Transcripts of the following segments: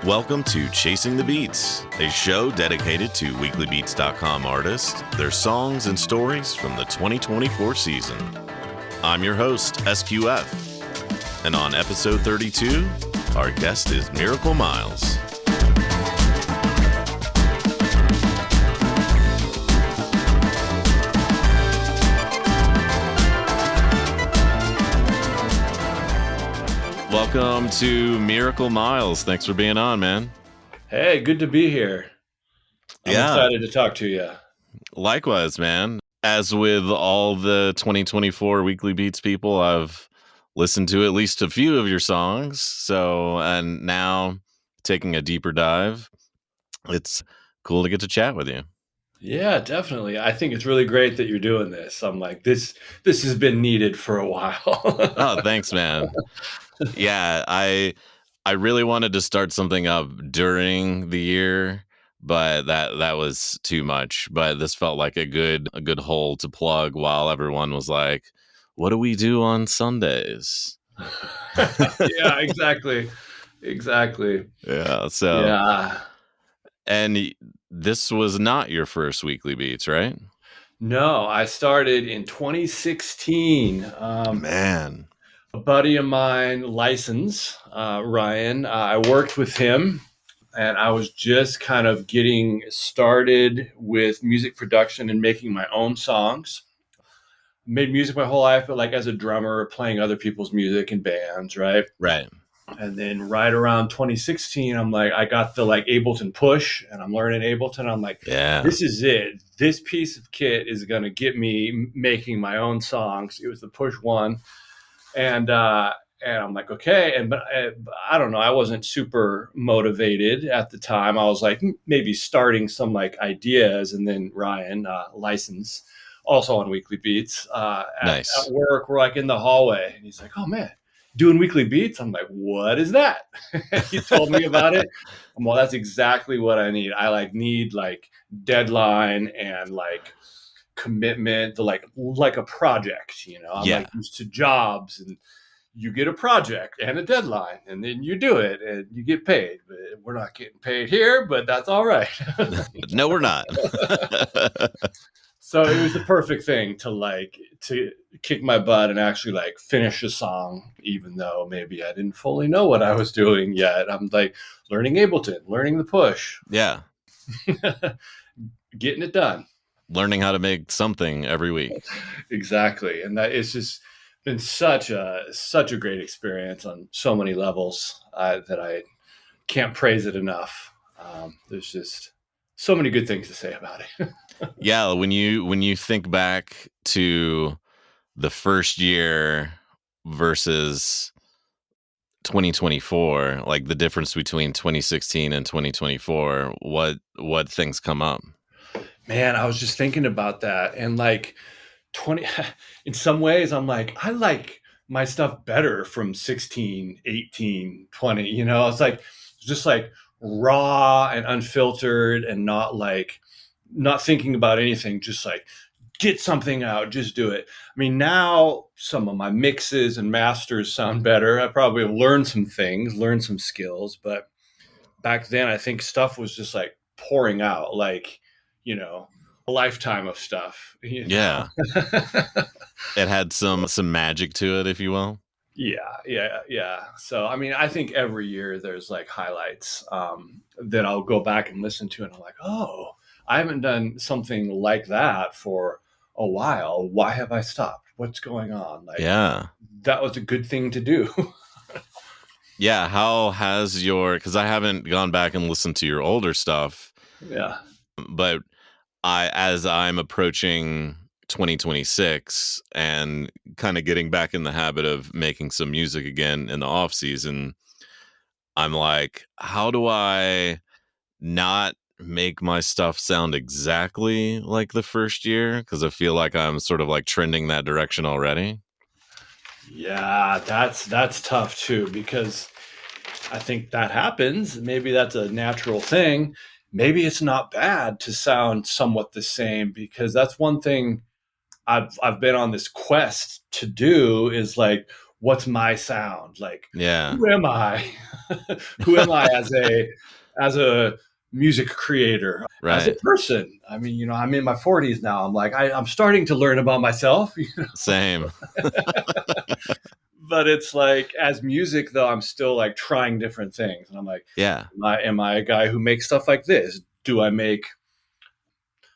Welcome to Chasing the Beats, a show dedicated to weeklybeats.com artists, their songs and stories from the 2024 season. I'm your host, SQF, and on episode 32, our guest is Miraclemiles. Welcome to Miraclemiles. Thanks for being on, man. Hey, good to be here. I'm excited to talk to you. Likewise, man. As with all the 2024 Weekly Beats people, I've listened to at least a few of your songs. And now taking a deeper dive, it's cool to get to chat with you. Yeah, definitely. I think it's really great that you're doing this. I'm like, this has been needed for a while. Oh, thanks, man. Yeah, I really wanted to start something up during the year, but that was too much. But this felt like a good hole to plug while everyone was like, "What do we do on Sundays?" Yeah, exactly. Yeah. So, Yeah. and this was not your first Weekly Beats, right? No, I started in 2016. Man. A buddy of mine, License, Ryan, I worked with him. And I was just kind of getting started with music production and making my own songs. Made music my whole life, but like as a drummer, playing other people's music in bands, right? Right. And then right around 2016, I'm like, I got the like Ableton push and I'm learning Ableton. I'm like, Yeah. This is it. This piece of kit is going to get me making my own songs. It was the push one. And I'm like, okay. But I don't know. I wasn't super motivated at the time. I was like maybe starting some like ideas. And then Ryan, License, also on Weekly Beats, at work, we're like in the hallway. And he's like, oh, man, doing Weekly Beats? I'm like, what is that? He told me about it. I'm well, that's exactly what I need. I need deadline and like commitment to like a project, I'm like used to jobs and you get a project and a deadline and then you do it and you get paid, but we're not getting paid here, but that's all right. No, we're not. So it was the perfect thing to kick my butt and actually like finish a song, even though maybe I didn't fully know what I was doing yet. I'm like learning Ableton, learning the push. Yeah. Getting it done. Learning how to make something every week. Exactly. And that it's just been such a great experience on so many levels that I can't praise it enough. There's just so many good things to say about it. Yeah, when you think back to the first year versus 2024, like the difference between 2016 and 2024, what things come up? Man, I was just thinking about that, and like 20 in some ways I'm like, I like my stuff better from 16, 18, 20, it's like just like raw and unfiltered and not thinking about anything, just like get something out, just do it. I mean, now some of my mixes and masters sound better. I probably have learned some things, learned some skills, but back then I think stuff was just like pouring out, like, a lifetime of stuff. Yeah. It had some magic to it, if you will. Yeah. So, I mean, I think every year there's like highlights that I'll go back and listen to, and I'm like, oh, I haven't done something like that for a while. Why have I stopped? What's going on? Like, yeah, that was a good thing to do. Yeah. How has because I haven't gone back and listened to your older stuff. Yeah. But as I'm approaching 2026 and kind of getting back in the habit of making some music again in the off season, I'm like, how do I not make my stuff sound exactly like the first year? Because I feel like I'm sort of like trending that direction already. Yeah, that's tough too, because I think that happens. Maybe that's a natural thing. Maybe it's not bad to sound somewhat the same, because that's one thing I've been on this quest to do, is like what's my sound? Like, Yeah. who am I? Who am I as a music creator, as a Right. person? I mean, I'm in my 40s now. I'm like, I'm starting to learn about myself, Same. but it's like, as music though, I'm still like trying different things. And I'm like, Yeah. am I a guy who makes stuff like this? Do I make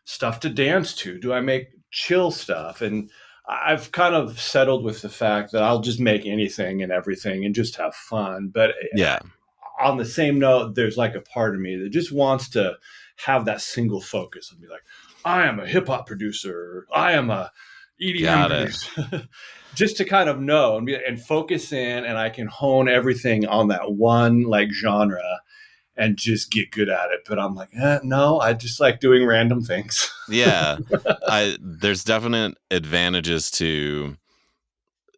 stuff to dance to? Do I make chill stuff? And I've kind of settled with the fact that I'll just make anything and everything and just have fun. But Yeah. on the same note, there's like a part of me that just wants to have that single focus and be like, I am a hip hop producer. I am a EDM Got it. producer. Just to kind of know and focus in, and I can hone everything on that one like genre and just get good at it. But I'm like, no, I just like doing random things. Yeah. There's definite advantages to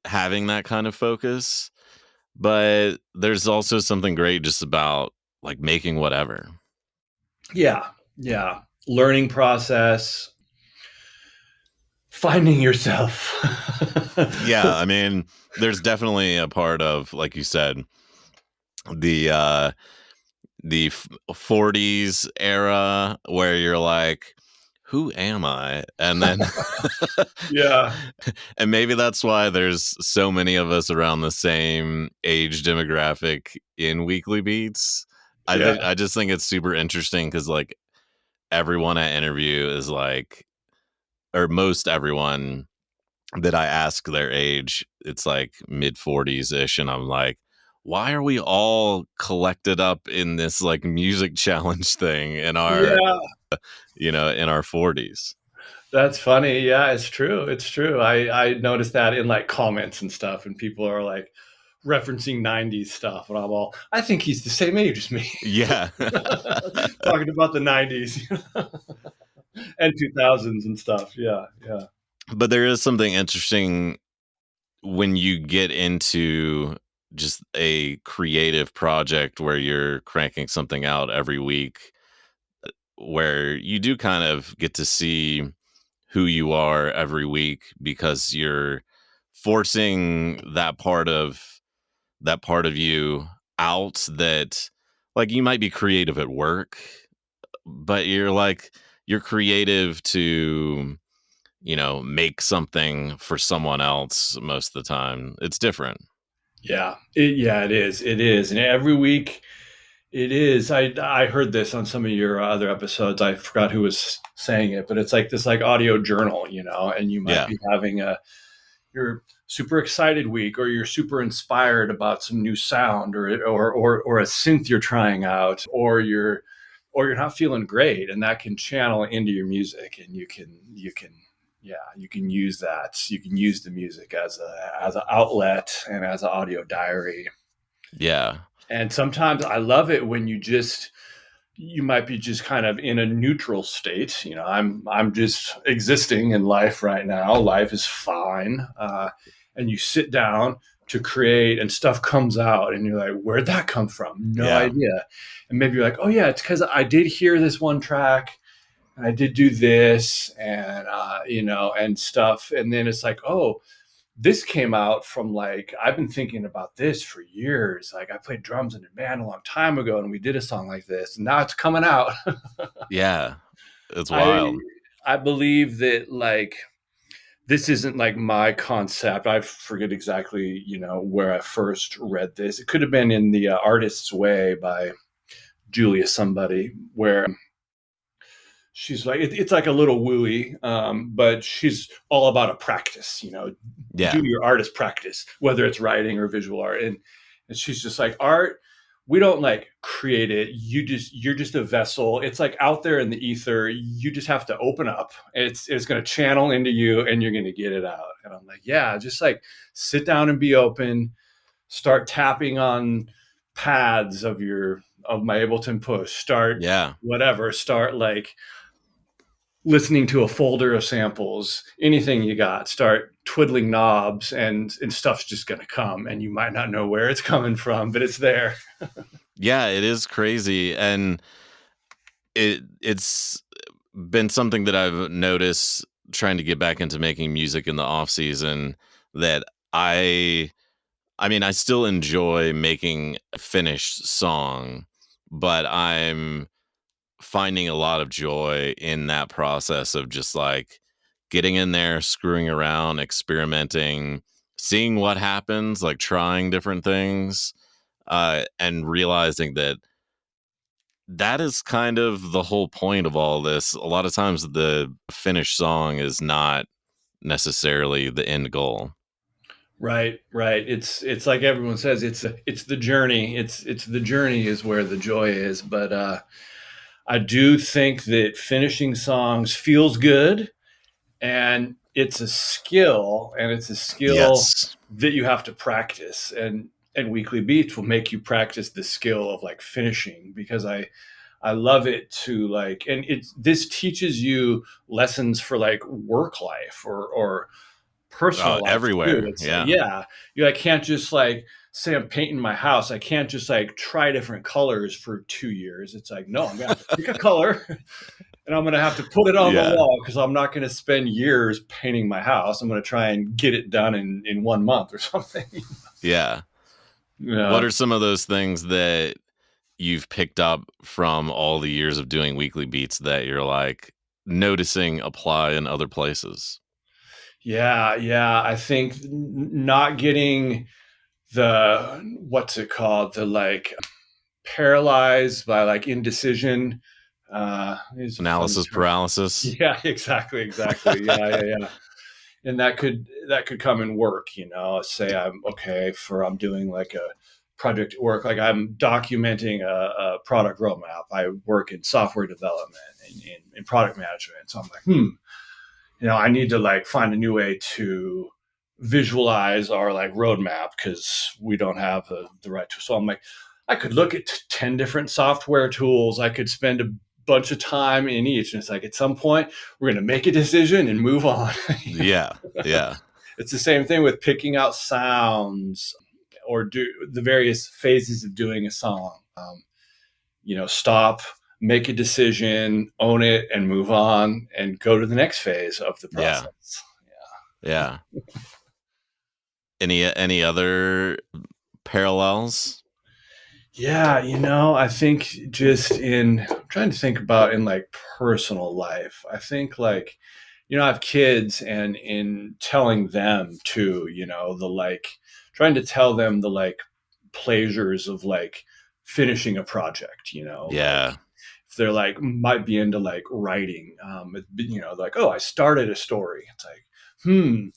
having that kind of focus, but there's also something great just about like making whatever. Yeah, yeah. Learning process, finding yourself. Yeah, I mean, there's definitely a part of, like you said, the uh the 40s era where you're like, who am I? And then Yeah, and maybe that's why there's so many of us around the same age demographic in Weekly Beats. yeah, I just think it's super interesting because like everyone I interview is like, or most everyone that I ask their age, it's like mid 40s ish, and I'm like, why are we all collected up in this like music challenge thing in our, yeah. in our 40s? That's funny. Yeah, it's true. It's true. I noticed that in like comments and stuff, and people are like referencing '90s stuff, and I'm all, I think he's the same age as me. Yeah. Talking about the '90s and 2000s and stuff. Yeah, yeah, But there is something interesting when you get into just a creative project where you're cranking something out every week, where you do kind of get to see who you are every week because you're forcing that part of you out, that like you might be creative at work, but you're creative to make something for someone else most of the time. It's different. yeah. Yeah, it is. It is, and every week it is. I heard this on some of your other episodes. I forgot who was saying it, but it's like this like audio journal, and you might Yeah. be having you're super excited week, or you're super inspired about some new sound, or a synth you're trying out, or you're not feeling great, and that can channel into your music, and you can yeah, you can use that. You can use the music as an outlet and as an audio diary. Yeah. And sometimes I love it when you might be just kind of in a neutral state. I'm just existing in life right now. Life is fine, and you sit down to create, and stuff comes out, and you're like, "Where'd that come from? No Yeah. idea." And maybe you're like, "Oh yeah, it's because I did hear this one track, and I did do this, and and stuff." And then it's like, "Oh, this came out from like, I've been thinking about this for years. Like, I played drums in a band a long time ago, and we did a song like this, and now it's coming out." Yeah. It's I wild. I believe that like this isn't like my concept. I forget exactly, where I first read this. It could have been in the Artist's Way by Julia somebody, where she's like, it's like a little wooey, but she's all about a practice, do Yeah. your artist practice, whether it's writing or visual art. And she's just like, art, we don't like create it. You're just a vessel. It's like out there in the ether. You just have to open up. It's going to channel into you, and you're going to get it out. And I'm like, yeah, just like sit down and be open, start tapping on pads of my Ableton Push, start Yeah. whatever, start like listening to a folder of samples, anything you got, start twiddling knobs, and stuff's just going to come, and you might not know where it's coming from, but it's there. Yeah, it is crazy, and it's been something that I've noticed trying to get back into making music in the off season, that I I mean, I still enjoy making a finished song, but I'm finding a lot of joy in that process of just like getting in there, screwing around, experimenting, seeing what happens, like trying different things, and realizing that that is kind of the whole point of all this. A lot of times, the finished song is not necessarily the end goal. Right, right. It's like everyone says, it's the journey. It's the journey is where the joy is. But I do think that finishing songs feels good, and it's a skill, and it's a skill Yes. that you have to practice. And weekly beats will make you practice the skill of like finishing, because I love it to like, and it's this teaches you lessons for like work life or personal life too. Everywhere. It's like, Yeah. yeah, I can't just like say I'm painting my house. I can't just like try different colors for 2 years. It's like, no, I'm gonna have to pick a color and I'm gonna have to put it on the Yeah. wall, because I'm not gonna spend years painting my house. I'm gonna try and get it done in 1 month or something. Yeah. What Yeah. are some of those things that you've picked up from all the years of doing weekly beats that you're like noticing apply in other places? Yeah, yeah. I think not getting the, what's it called? The like paralyzed by like indecision. Is a funny Analysis term. paralysis? Yeah, exactly, exactly. Yeah, yeah, yeah. And that could come in work. Say I'm okay for I'm doing like a project at work, like I'm documenting a product roadmap. I work in software development and in product management, so I'm like, I need to like find a new way to visualize our like roadmap, because we don't have the right tool. So I'm like, I could look at 10 different software tools. I could spend a bunch of time in each. And it's like, at some point, we're going to make a decision and move on. Yeah. Yeah. It's the same thing with picking out sounds or do the various phases of doing a song. Stop, make a decision, own it, and move on, and go to the next phase of the Yeah. process. Yeah. Any other parallels? Yeah, I think just I'm trying to think about in like personal life. I think like, I have kids, and in telling them too, the like trying to tell them the like pleasures of like finishing a project, like Yeah. if they're like might be into like writing, like, oh, I started a story. It's like,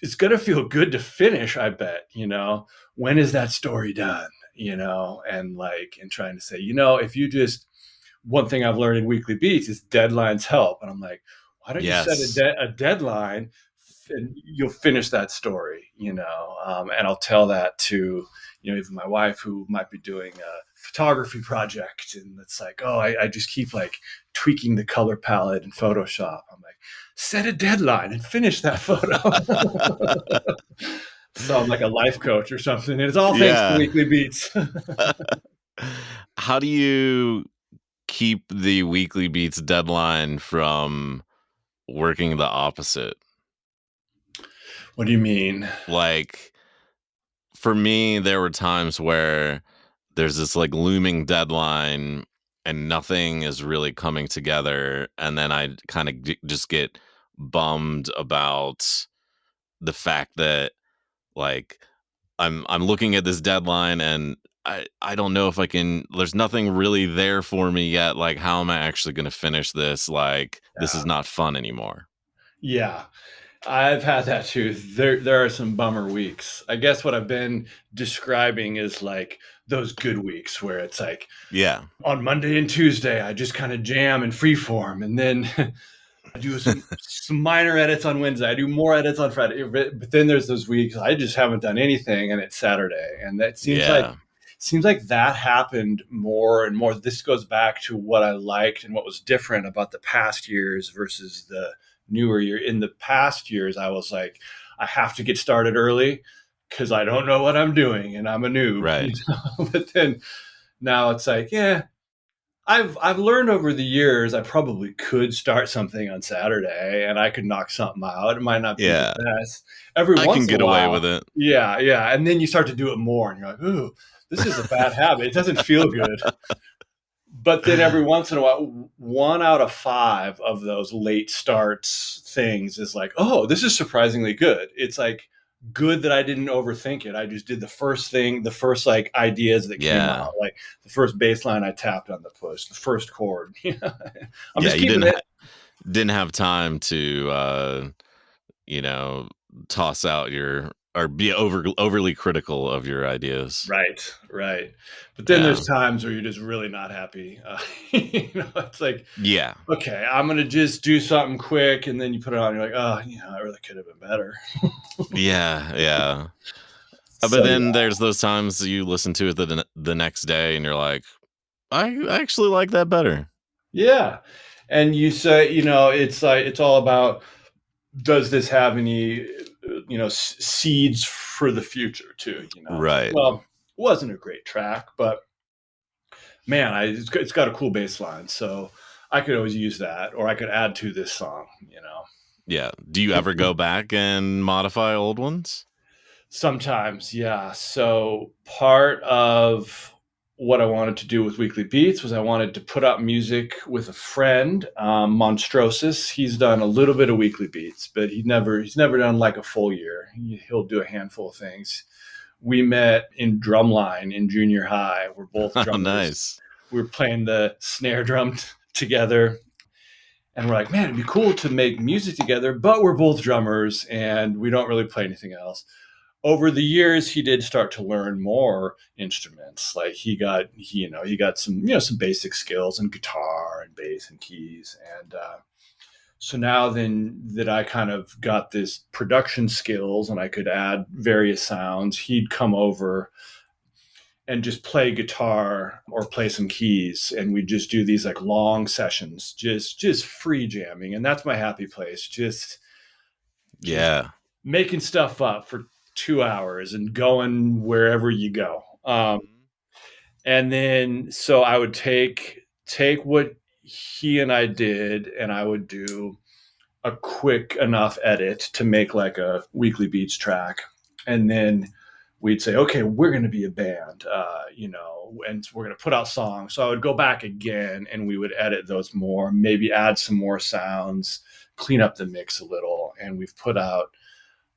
it's gonna feel good to finish, I bet. When is that story done? And like, and trying to say, if you just, one thing I've learned in weekly beats is deadlines help. And I'm like, why don't you set Yes. a deadline, and you'll finish that story, and I'll tell that to, even my wife, who might be doing a photography project. And it's like, oh, I just keep like tweaking the color palette in Photoshop. I'm like, set a deadline and finish that photo. So I'm like a life coach or something. And it's all thanks to Yeah. weekly beats. How do you keep the weekly beats deadline from working the opposite? What do you mean? Like, for me, there were times where there's this like looming deadline and nothing is really coming together. And then I kind of just get bummed about the fact that like I'm looking at this deadline and I don't know if I can, there's nothing really there for me yet. Like, how am I actually going to finish this? Like, this is Yeah. not fun anymore. Yeah. I've had that too. There are some bummer weeks. I guess what I've been describing is like those good weeks where it's like Yeah. on Monday and Tuesday, I just kind of jam and freeform, and then I do some minor edits on Wednesday. I do more edits on Friday. But then there's those weeks I just haven't done anything, and it's Saturday, and that Yeah. seems like that happened more and more. This goes back to what I liked and what was different about the past years versus the newer year. In the past years, I was like, I have to get started early because I don't know what I'm doing and I'm a noob. Right. But then now it's like, yeah, I've learned over the years I probably could start something on Saturday and I could knock something out. It might not be the Yeah, best. Every I can once in a get away with while, it. yeah, yeah, and then you start to do it more and you're like, "Ooh, this is a bad habit. It doesn't feel good." But then every once in a while, 1 out of 5 of those late starts things is like, "Oh, this is surprisingly good." It's like good that I didn't overthink it. I just did the first thing, the first like ideas that came out, Yeah, like the first bass line I tapped on the push, the first chord. I'm yeah. just You keeping it didn't have time to you know, toss out your or be overly critical of your ideas. right, right. But then there's Yeah. times where you're just really not happy. It's like, Yeah. okay, I'm gonna just do something quick, and then you put it on, you're like, oh, I really could have been better. Yeah, yeah. So But then yeah, there's those times you listen to it the next day and you're like, I actually like that better. yeah. And you say, it's like it's all about does this have any, seeds for the future too? It's like, Right. well, it wasn't a great track, but man, it's got a cool bass line, so I could always use that, or I could add to this song. Yeah. Do you ever go back and modify old ones? Sometimes, yeah. So part of what I wanted to do with Weekly Beats was I wanted to put out music with a friend, Monstrosis. He's done a little bit of Weekly Beats, but he's never done like a full year. He'll do a handful of things. We met in drumline in junior high. We're both Oh, drummers. nice. We were playing the snare drum together, and we're like, man, it'd be cool to make music together, but we're both drummers and we don't really play anything else. Over the years he did start to learn more instruments. Like he got some some basic skills in guitar and bass and keys. And so now then that I kind of got this production skills and I could add various sounds, he'd come over and just play guitar or play some keys, and we'd just do these like long sessions, just free jamming. And that's my happy place, just Yeah. making stuff up for 2 hours and going wherever you go. Mhm. And then so I would take what he and I did, and I would do a quick enough edit to make like a Weekly Beats track, and then we'd say, okay, we're going to be a band, and we're going to put out songs. So I would go back again, and we would edit those more, maybe add some more sounds, clean up the mix a little, and we've put out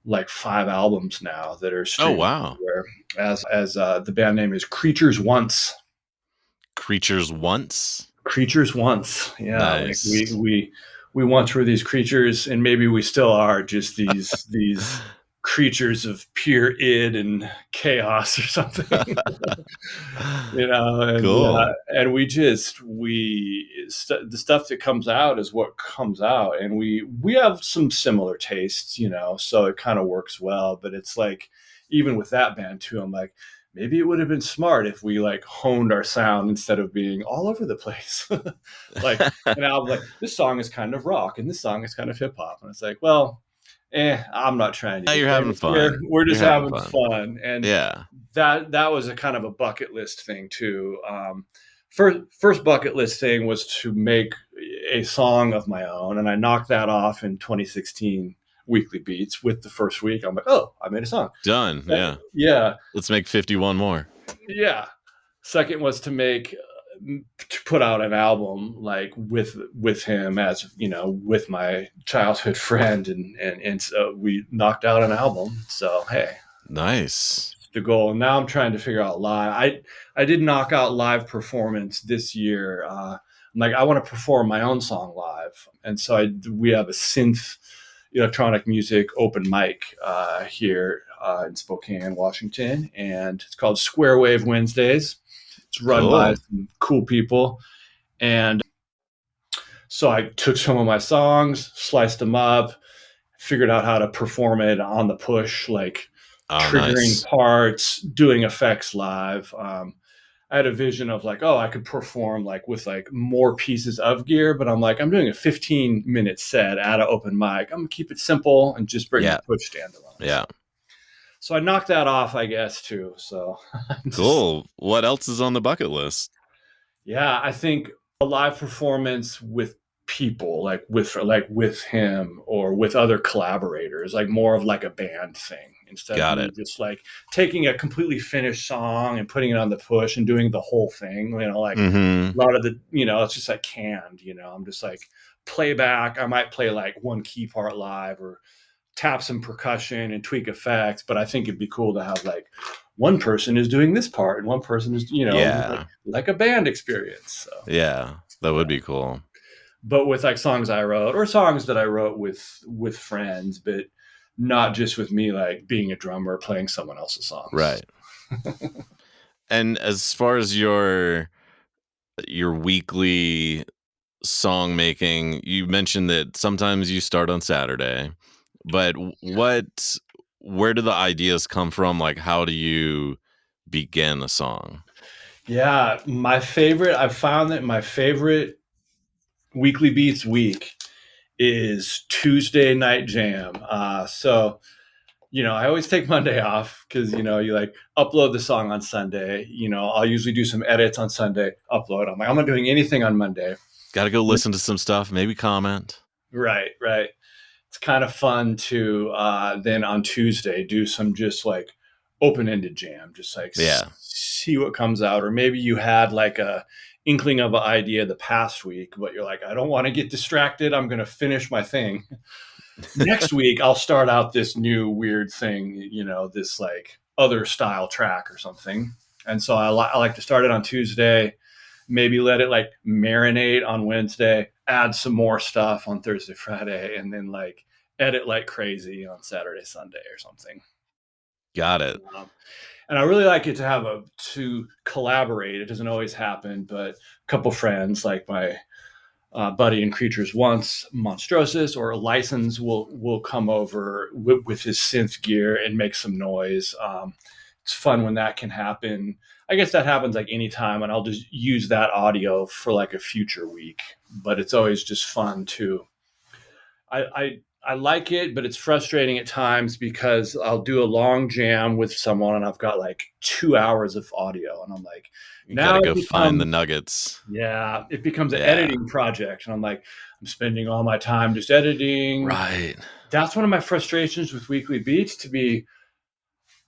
like 5 albums now that are Oh, streaming wow. everywhere. As the band name is Creatures Once. Creatures once? Creatures Once, yeah. Like Nice. we once were these creatures, and maybe we still are. Just these creatures of pure id and chaos or something. Cool. And the stuff that comes out is what comes out, and we have some similar tastes, so it kind of works well. But it's like even with that band too, I'm like, maybe it would have been smart if we like honed our sound instead of being all over the place. Like an album, like this song is kind of rock and this song is kind of hip hop, and it's like, well, I'm not trying to Now get you're there. having fun. We're You're just having having fun. fun. And Yeah. that was a kind of a bucket list thing too. First bucket list thing was to make a song of my own, and I knocked that off in 2016 Weekly Beats with the first week. I'm like, oh, I made a song. Done. Yeah. Yeah, Let's make 51 more. yeah. Second was to put out an album like with him, as with my childhood friend, and so we knocked out an album. So hey, Nice. the goal. And now I'm trying to figure out live. I did knock out live performance this year. I'm like, I want to perform my own song live, and so we have a synth electronic music open mic here in Spokane, Washington, and it's called Square Wave Wednesdays. It's run by Cool. some cool people, and so I took some of my songs, sliced them up, figured out how to perform it on the push, like Oh, triggering nice. parts, doing effects live. I had a vision of like, oh, I could perform like with like more pieces of gear, but I'm like, I'm doing a 15-minute set at an open mic. I'm gonna keep it simple and just bring the Yeah. push stand along. Yeah. So I knocked that off, I guess, too. So I'm just Cool. What else is on the bucket list? yeah, I think a live performance with people, like with him or with other collaborators, like more of like a band thing instead of Got me it. just like taking a completely finished song and putting it on the push and doing the whole thing. Like Mhm. a lot of it's just like canned. I'm just like playback. I might play like one key part live or tap some percussion and tweak effects, but I think it'd be cool to have like one person is doing this part and one person is, Yeah. like a band experience. So Yeah. That would yeah, be cool. but with like songs I wrote or songs that I wrote with friends, but not just with me like being a drummer playing someone else's songs. Right. And as far as your weekly song making, you mentioned that sometimes you start on Saturday, but where do the ideas come from? Like, how do you begin a song? Yeah, I've found that my favorite weekly beats week is Tuesday night jam. So I always take Monday off because you like upload the song on Sunday. I'll usually do some edits on Sunday, upload. I'm not doing anything on Monday. Got to go listen to some stuff, maybe comment. Right, right. It's kind of fun to then on Tuesday do some just like open ended jam, just like Yeah. see what comes out. Or maybe you had like a inkling of an idea the past week, but you're like, I don't want to get distracted. I'm going to finish my thing. Next week I'll start out this new weird thing, this like other style track or something. And so I like to start it on Tuesday, maybe let it like marinate on Wednesday, add some more stuff on Thursday, Friday, and then like edit like crazy on Saturday, Sunday or something. Got it. Um, and I really like it to have to collaborate. It doesn't always happen, but a couple friends like my Buddy and Creatures Once, Monstrosis, or License will come over with his synth gear and make some noise. It's fun when that can happen. I guess that happens like anytime, and I'll just use that audio for like a future week. But it's always just fun to. I like it, but it's frustrating at times because I'll do a long jam with someone and I've got like 2 hours of audio, and I'm like, You got now to it go find the becomes nuggets. yeah, it becomes an Yeah. editing project. And I'm like, I'm spending all my time just editing. Right. That's one of my frustrations with weekly beats, to be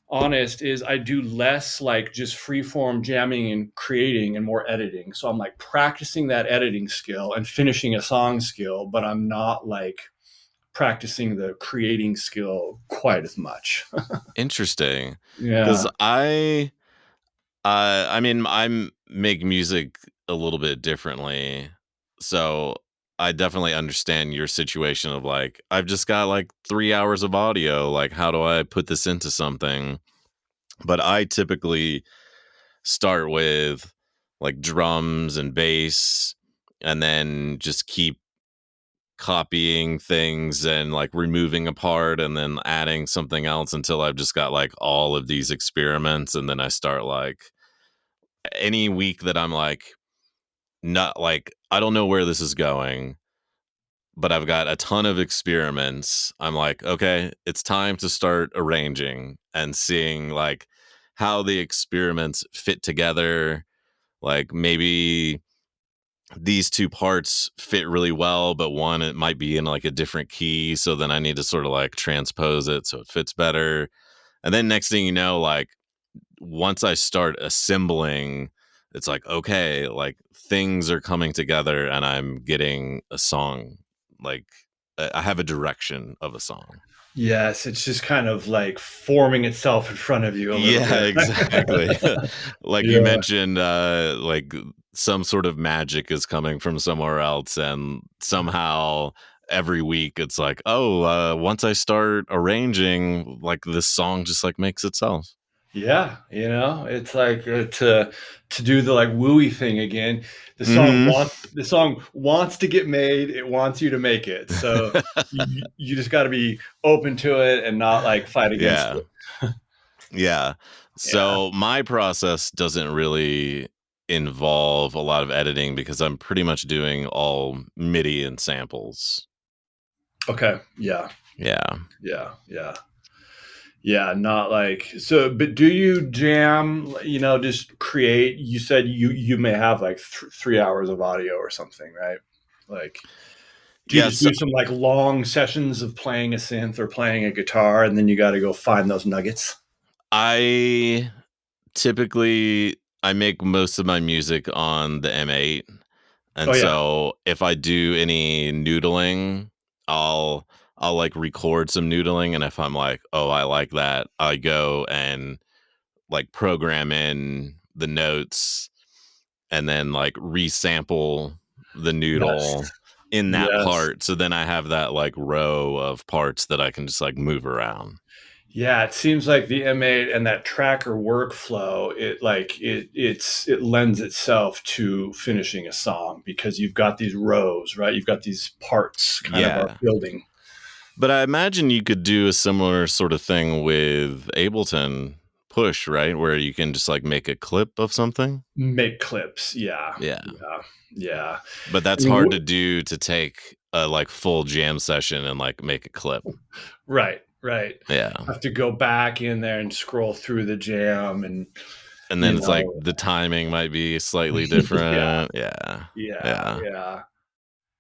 honest, is I do less like just free form jamming and creating and more editing. So I'm like practicing that editing skill and finishing a song skill, but I'm not like practicing the creating skill quite as much. Interesting. Because Yeah. I mean, make music a little bit differently. So I definitely understand your situation of like, I've just got like 3 hours of audio. Like, how do I put this into something? But I typically start with like drums and bass and then just keep copying things and like removing a part and then adding something else until I've just got like all of these experiments. And then I start like any week that I'm like, not like, I don't know where this is going, but I've got a ton of experiments. I'm like, okay, it's time to start arranging and seeing like how the experiments fit together. Like maybe these two parts fit really well, but one it might be in like a different key. So then I need to sort of like transpose it so it fits better. And then next thing you know, like once I start assembling, it's like, okay, like things are coming together and I'm getting a song. Like I have a direction of a song. Yes, it's just kind of like forming itself in front of you a little Yeah, bit. exactly. Like you Yeah. mentioned, like some sort of magic is coming from somewhere else, and somehow every week it's like, oh, once I start arranging, like this song just like makes itself. Yeah, it's like to do the like wooey thing again. Hmm. The song wants to get made. It wants you to make it. So you just got to be open to it and not like fight against Yeah, it. yeah. Yeah. So my process doesn't really involve a lot of editing because I'm pretty much doing all MIDI and samples. Okay. Yeah. Yeah. Yeah. Yeah. Yeah, not like so. But do you jam? You know, just create. You said you may have like 3 hours of audio or something, right? Like, do you just Yes, do some like long sessions of playing a synth or playing a guitar, and then you got to go find those nuggets? I typically I make most of my music on the M8, Oh and yeah, so if I do any noodling, I'll like record some noodling, and if I'm like, "Oh, I like that," I go and like program in the notes and then like resample the yes, noodle in that yes. part. So then I have that like row of parts that I can just like move around. Yeah, it seems like the M8 and that tracker workflow, it lends itself to finishing a song because you've got these rows, right? You've got these parts kind of are Yeah. building. But I imagine you could do a similar sort of thing with Ableton Push, right? Where you can just like make a clip of something. Make clips. Yeah. Yeah. Yeah. Yeah. But I that's mean, hard to do to take a like full jam session and like make a clip. right, right. Yeah. Have to go back in there and scroll through the jam and, And you then it's like know, the timing might be slightly yeah, different. Yeah. yeah, Yeah. yeah.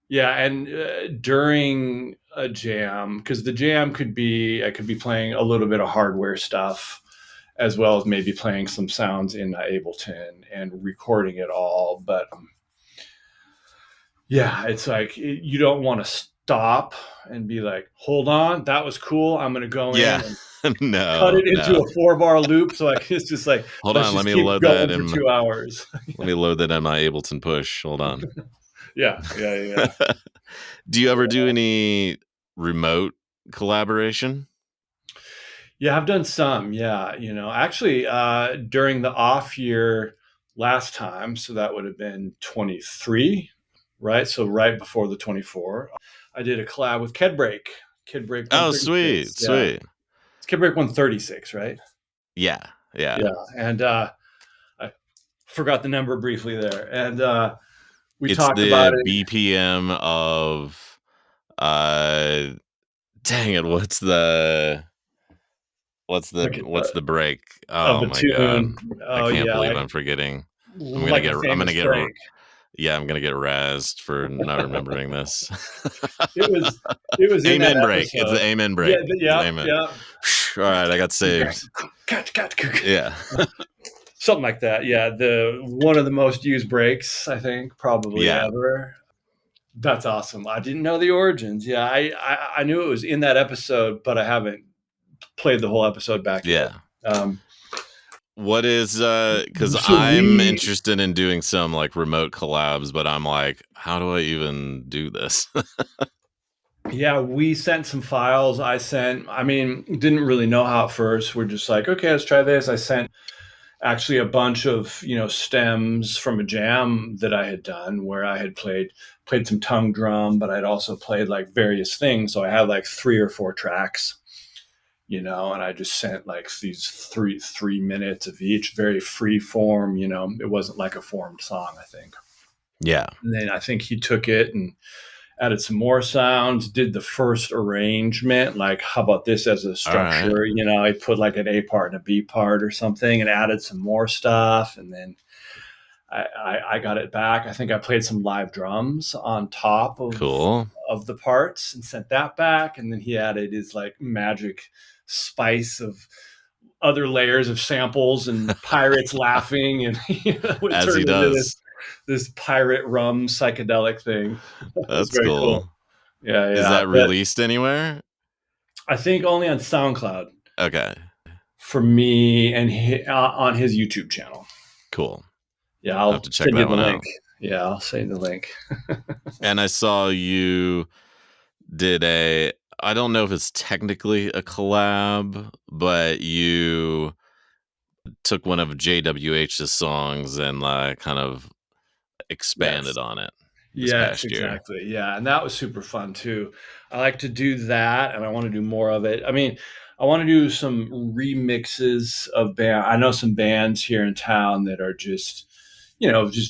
Yeah, and, during a jam, because the jam I could be playing a little bit of hardware stuff, as well as maybe playing some sounds in Ableton and recording it all, but, yeah, it's like, you don't wanna stop and be like, "Hold on, that was cool, I'm gonna go in Yeah. and cut No, it into no. a 4-bar loop," so, like, it's just like, Hold let's on, let just me keep load that going for in 2 hours. let me load that in my Ableton Push. Hold on. Yeah, yeah, yeah. Do you ever do any remote collaboration? Yeah, I've done some. Yeah, actually, during the off year last time, so that would have been 23, right? So right before the 24, I did a collab with Kid Break Oh, sweet, 136. Yeah, sweet. it's Kid Break 136, right? Yeah, Yeah, yeah. and I forgot the number briefly there, and we It's talked about the it. BPM of, uh dang it, Like what's the break? of Oh a my god. tune. I Oh can't yeah, believe I'm forgetting. like a I'm gonna famous get break. yeah, I'm gonna get razzed for not remembering this. It was it was in that Amen break. It's episode. the amen Yeah, break. It's yeah, amen. yeah. All right, I got saved. Yeah. Something like that. Yeah, the one of the most used breaks, I think, probably Yeah. ever. That's awesome. I didn't know the origins. Yeah, I knew it was in that episode, but I haven't played the whole episode back yet. Yeah. Um, What is cuz so I'm we, interested in doing some like remote collabs, but I'm like, how do I even do this? yeah, we sent some files. I mean, didn't really know how at first. We're just like, okay, let's try this. I sent actually a bunch of stems from a jam that I had done where I had played some tongue drum, but I'd also played like various things. So I had like 3 or 4 tracks, and I just sent like these three minutes of each, very free form. It wasn't like a formed song, I think. Yeah. And then I think he took it and added some more sounds, did the first arrangement, like how about this as a All right. structure? I put like an A part and a B part or something and added some more stuff. And then I got it back. I think I played some live drums on top Cool. of the parts and sent that back. And then he added his like magic spice of other layers of samples and pirates laughing, and it As he turned into this does. this pirate rum psychedelic thing. It was That's very cool. cool. Yeah, Is yeah. that But released anywhere? I think only on SoundCloud Okay. for me and on his YouTube channel. Cool. Yeah, I have I'll to check send you that the one link. out. Yeah, I'll send you the link. And I saw you did a I don't know if it's technically a collab, but you took one of JWH's songs and kind of Yes. expanded on it this Yes, past year. exactly. Yeah, and that was super fun too. I like to do that, and I want to do more of it. I mean, I want to do some remixes of band. I know some bands here in town that are just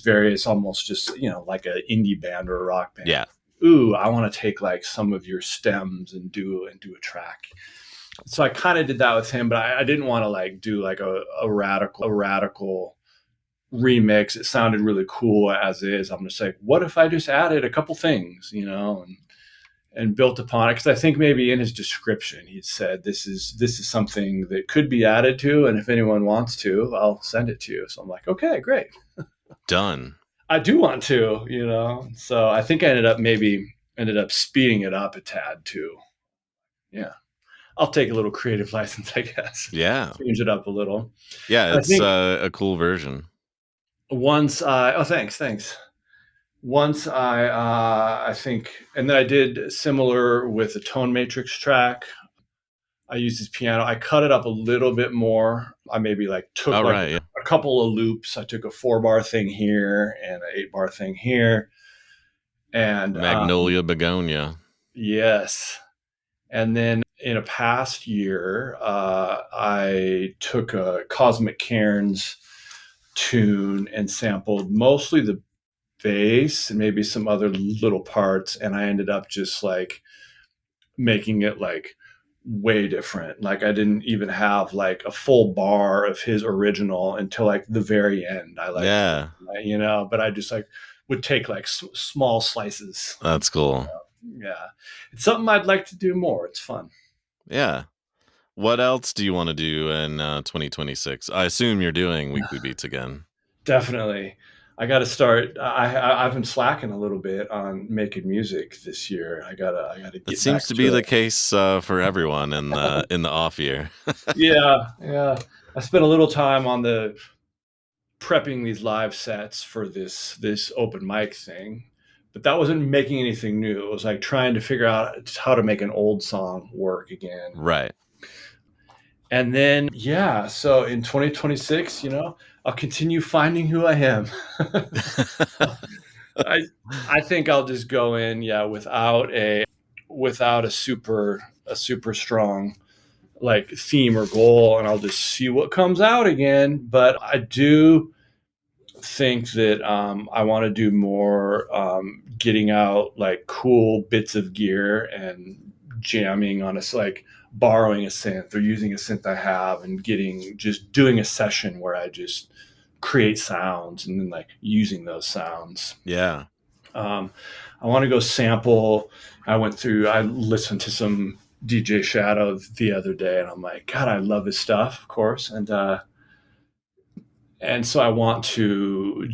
various, almost just like an indie band or a rock band. Yeah. Ooh, I want to take like some of your stems and do a track. So I kind of did that with him, but I didn't want to like do like a radical remix. It sounded really cool as is. I'm just like, what if I just added a couple things, and built upon it? Because I think maybe in his description he said this is something that could be added to, and if anyone wants to, I'll send it to you. So I'm like, okay, great. Done. I do want to. So I think I ended up speeding it up a tad too. Yeah, I'll take a little creative license, I guess. Yeah. Change it up a little. Yeah, I it's think a cool version. oh, thanks. Once I think, and then I did similar with the tone matrix track. I used his piano. I cut it up a little bit more. I maybe like took All like right. Yeah. a couple of loops. I took a 4-bar thing here and an 8-bar thing here, and Magnolia Begonia. yes. And then in a past year, I took a Cosmic Cairns tune and sampled mostly the bass and maybe some other little parts, and I ended up just like making it like way different. Like I didn't even have like a full bar of his original until like the very end. I like, Yeah, but I just like would take like small slices. that's cool. Yeah, it's something I'd like to do more. It's fun. Yeah. What else do you want to do in 2026? I assume you're doing weekly beats again. Definitely. I got to start. I've been slacking a little bit on making music this year. I gotta It get back seems to be to the it. case for everyone in the off year. Yeah, yeah. I spent a little time on the prepping these live sets for this open mic thing, but that wasn't making anything new. It was like trying to figure out how to make an old song work again. Right. And then yeah, so in 2026, I'll continue finding who I am. I I think I'll just go in, yeah, without a super strong like theme or goal, and I'll just see what comes out again. But I do think that I want to do more getting out like cool bits of gear and jamming on like borrowing a synth or using a synth I have and just doing a session where I just create sounds and then like using those sounds. Yeah. um, I want to go sample. I listened to some DJ Shadow the other day, and I'm like, God, I love his stuff, of course, and so I want to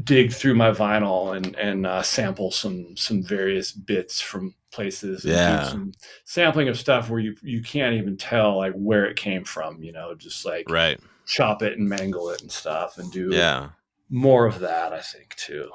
dig through my vinyl and sample some various bits from places and do Yeah. some sampling of stuff where you can't even tell like where it came from, just like Right. chop it and mangle it and stuff and do Yeah. more of that, I think, too.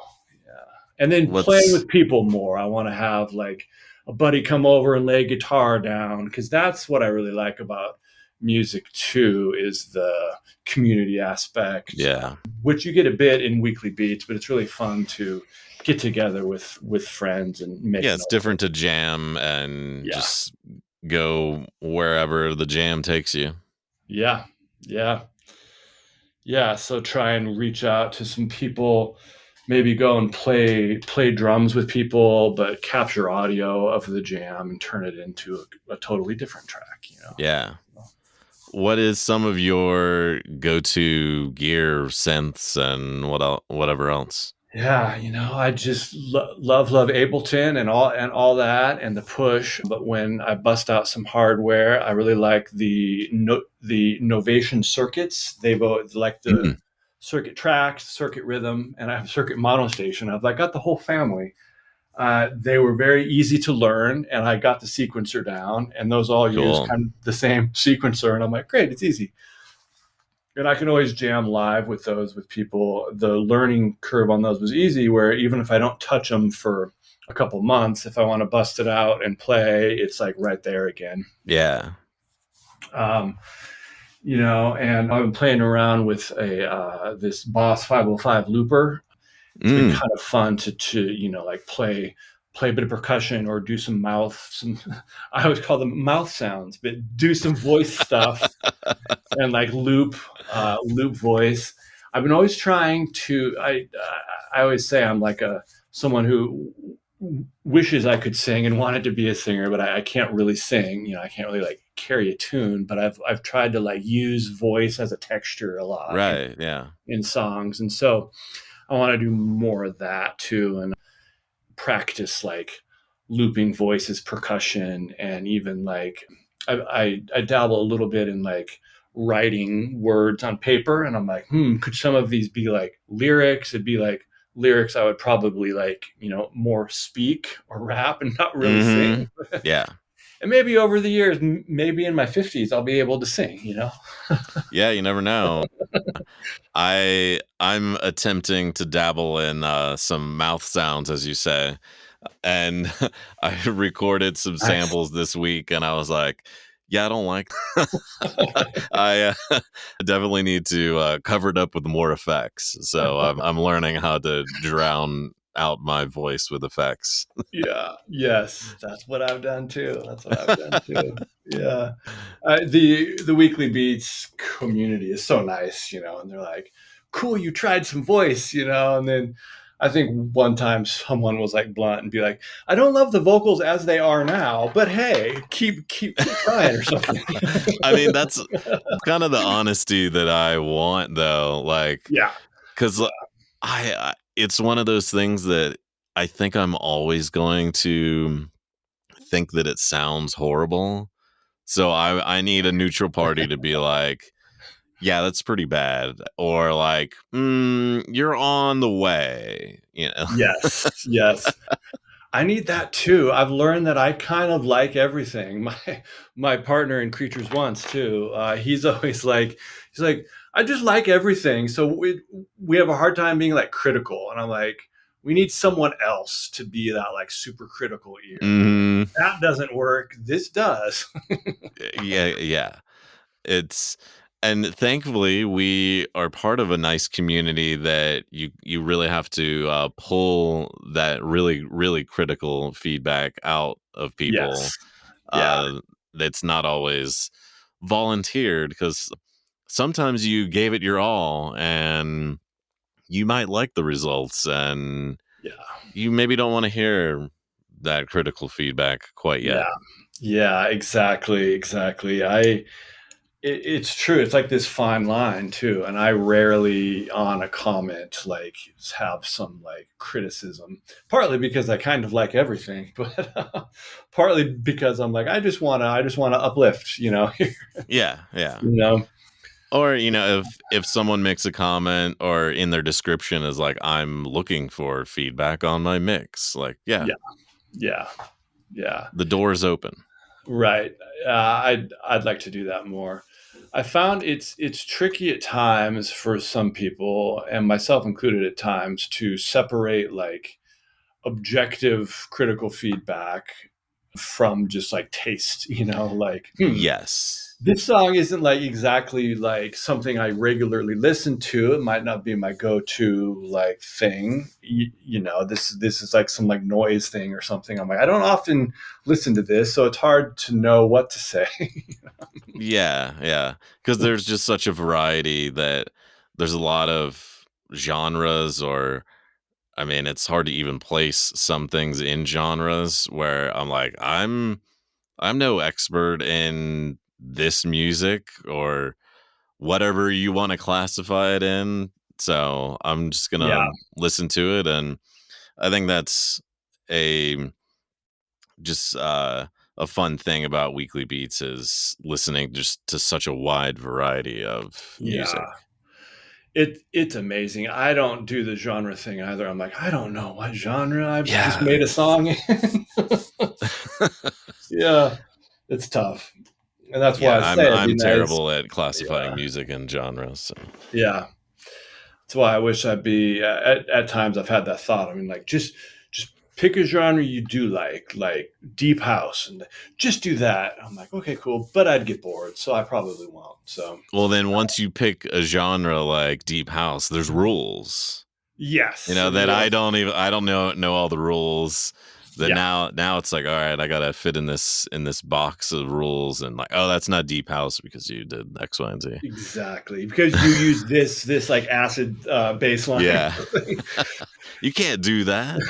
Yeah. And then playing What's with people more. I want to have like a buddy come over and lay guitar down because that's what I really like about music too is the community aspect, yeah. which you get a bit in weekly beats, but it's really fun to get together with friends and make Yeah, an it's open. different to jam and Yeah. just go wherever the jam takes you. Yeah. Yeah. Yeah, so try and reach out to some people, maybe go and play drums with people, but capture audio of the jam and turn it into a totally different track. Yeah. What is some of your go-to gear, synths, and whatever else? Yeah, I just love Ableton and all that and the push. But when I bust out some hardware, I really like the Novation circuits. They both like the Mm, circuit tracks, circuit rhythm, and I have circuit monostation. I've like got the whole family. They were very easy to learn, and I got the sequencer down, and those all use cool. kind of the same sequencer. And I'm like, great, it's easy. And I can always jam live with those with people. The learning curve on those was easy, where even if I don't touch them for a couple months, if I want to bust it out and play, it's like right there again. Yeah. Um, and I've been playing around with a this Boss 505 looper. It's been Mm. kind of fun to like play a bit of percussion or do some I always call them mouth sounds, but do some voice stuff and like loop voice. I've been always trying to. I always say I'm like a someone who wishes I could sing and wanted to be a singer, but I can't really sing. I can't really like carry a tune. But I've tried to like use voice as a texture a lot Right, yeah. in songs, and so I want to do more of that too, and practice like looping voices, percussion, and even like I dabble a little bit in like writing words on paper, and I'm like, could some of these be like lyrics? It'd be like lyrics I would probably like, more speak or rap and not really sing. Mhm. Yeah. And maybe over the years, maybe in my 50s, I'll be able to sing. Yeah, you never know. I'm attempting to dabble in, some mouth sounds, as you say, and I recorded some Nice. samples this week, and I was like, "Yeah, I don't like." I definitely need to, cover it up with more effects, so I'm learning how to drown out my voice with effects. Yeah. Yes, that's what I've done too. That's what I've done too. Yeah. The Weekly Beats community is so nice, and they're like, "Cool, you tried some voice," and then I think one time someone was like blunt and be like, "I don't love the vocals as they are now, but hey, keep trying," or something. I mean, that's kind of the honesty that I want, though, like, Yeah. 'cause I it's one of those things that I think I'm always going to think that it sounds horrible. So I need a neutral party to be like, "Yeah, that's pretty bad," or like, "You're on the way," you know? Yes. Yes. I need that too. I've learned that I kind of like everything. My partner in Creatures Once too. He's always like, I just like everything. So we have a hard time being like critical, and I'm like, we need someone else to be that like super critical ear. And I'm like, Mhm. that doesn't work. This does. Yeah, yeah. It's and thankfully, we are part of a nice community that you really have to, pull that really, really critical feedback out of people. Yes. Yeah. Uh, that's not always volunteered because sometimes you gave it your all and you might like the results and Yeah. you maybe don't want to hear that critical feedback quite yet. Yeah. Yeah. Exactly. Exactly. It's true. It's like this fine line too, and I rarely on a comment like have some like criticism. Partly because I kind of like everything, but partly because I'm like I just wanna uplift. Yeah, yeah. You know. Or, if someone makes a comment or in their description is like, "I'm looking for feedback on my mix," like, yeah, Yeah. Yeah. Yeah. the door is open. Right. I'd like to do that more. I found it's tricky at times for some people, and myself included at times, to separate like objective critical feedback from just like taste, like, Yes. this song isn't like exactly like something I regularly listen to. It might not be my go-to like thing. This is like some like noise thing or something. I'm like, I don't often listen to this, so it's hard to know what to say. Yeah, yeah. Because there's just such a variety that there's a lot of genres or I mean, it's hard to even place some things in genres where I'm like, I'm no expert in this music or whatever you wanna classify it in, so I'm just Yeah, gonna listen to it, and I think that's a just, a fun thing about Weekly Beats is listening just to such a wide variety of music. yeah. It's amazing. I don't do the genre thing either. I'm like, I don't know what genre I've just Yeah. made a song in. Yeah, it's tough. And that's why Yeah, I I'm say it'd be I'm nice. terrible at classifying Yeah. music and genres, so Yeah. That's why I wish I'd be at times I've had that thought. I mean, like just pick a genre you do like deep house, and just do that. I'm like, okay, cool, but I'd get bored, so I probably won't. So well, then once you pick a genre like deep house, there's rules, yes, that yeah, I don't know all the rules. Then Yeah, now it's like, all right, I gotta fit in this box of rules, and like, oh, that's not deep house because you did X, Y, and Z. exactly. Because you use this like acid bass line. Yeah, you can't do that.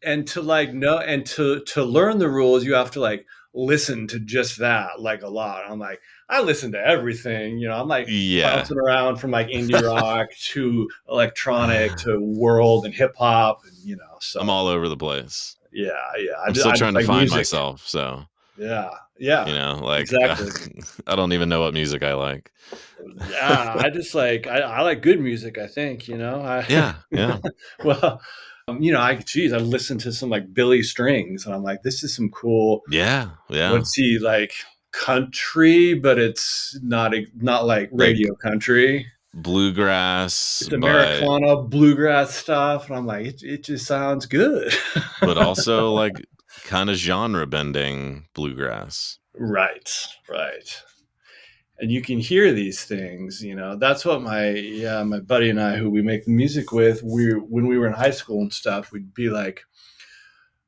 And to like know and to learn the rules, you have to like listen to just that like a lot. I'm like, I listen to everything, you know. I'm like Yeah, bouncing around from like indie rock to electronic to world and hip hop, and you know. I'm So all over the place. yeah, yeah. I'm still I just trying to like find music. myself. So, Yeah, yeah, like, exactly. I don't even know what music I like. Yeah, I just like I like good music. I think you know. Yeah, yeah, Well, you know, I listened to some like Billy Strings, and I'm like, this is some cool. yeah, yeah. What's he like? Country, but it's not like Like radio country. bluegrass, It's but Americana bluegrass stuff, and I'm like, it just sounds good. also like kind of genre bending bluegrass. Right, right. And you can hear these things, you know. That's what my buddy and I, who we make the music with, we when we were in high school and stuff, we'd be like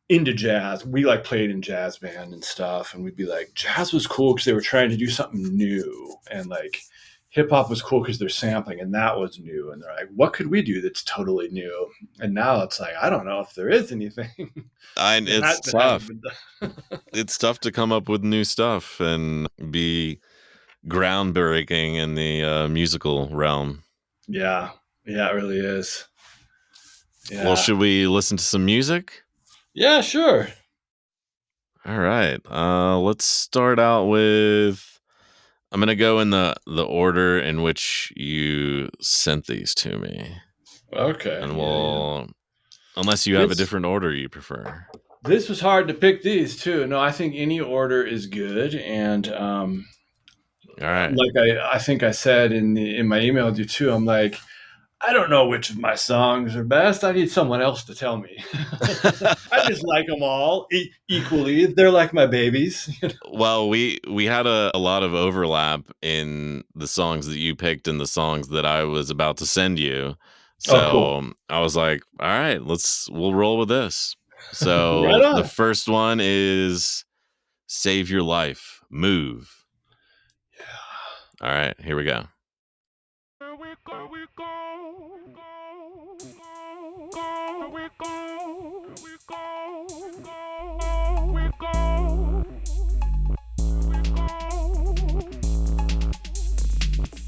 into jazz. We like played in jazz band and stuff, and we'd be like, jazz was cool because they were trying to do something new, and like hip hop was cool because they're sampling, and that was new. And they're like, what could we do that's totally new? And now it's like, I don't know if there is anything It's that hasn't tough. been done. It's tough to come up with new stuff and be groundbreaking in the musical realm. Yeah, yeah, it really is. Well, Yeah, should we listen to some music? yeah, sure. All right. Let's start out with. I'm gonna go in the order in which you sent these to me, Okay, and yeah, yeah. we'll unless you have a This different order you prefer. this was hard to pick these too. No, I think any order is good, and All right. like I think I said in my email to you too. I'm like, I don't know which of my songs are best. I need someone else to tell me. I just like them all equally. They're like my babies. Well, we had a lot of overlap in the songs that you picked and the songs that I was about to send you. Oh, cool. So I was like, all right, we'll roll with this. Right So the on. first one is Save Your Life, Move. All right, here we go.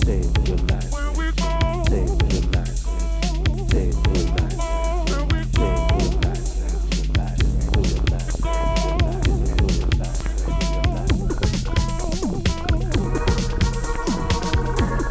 Save your life. Save your life. Save your life. Save your life. Save your life. Save your life.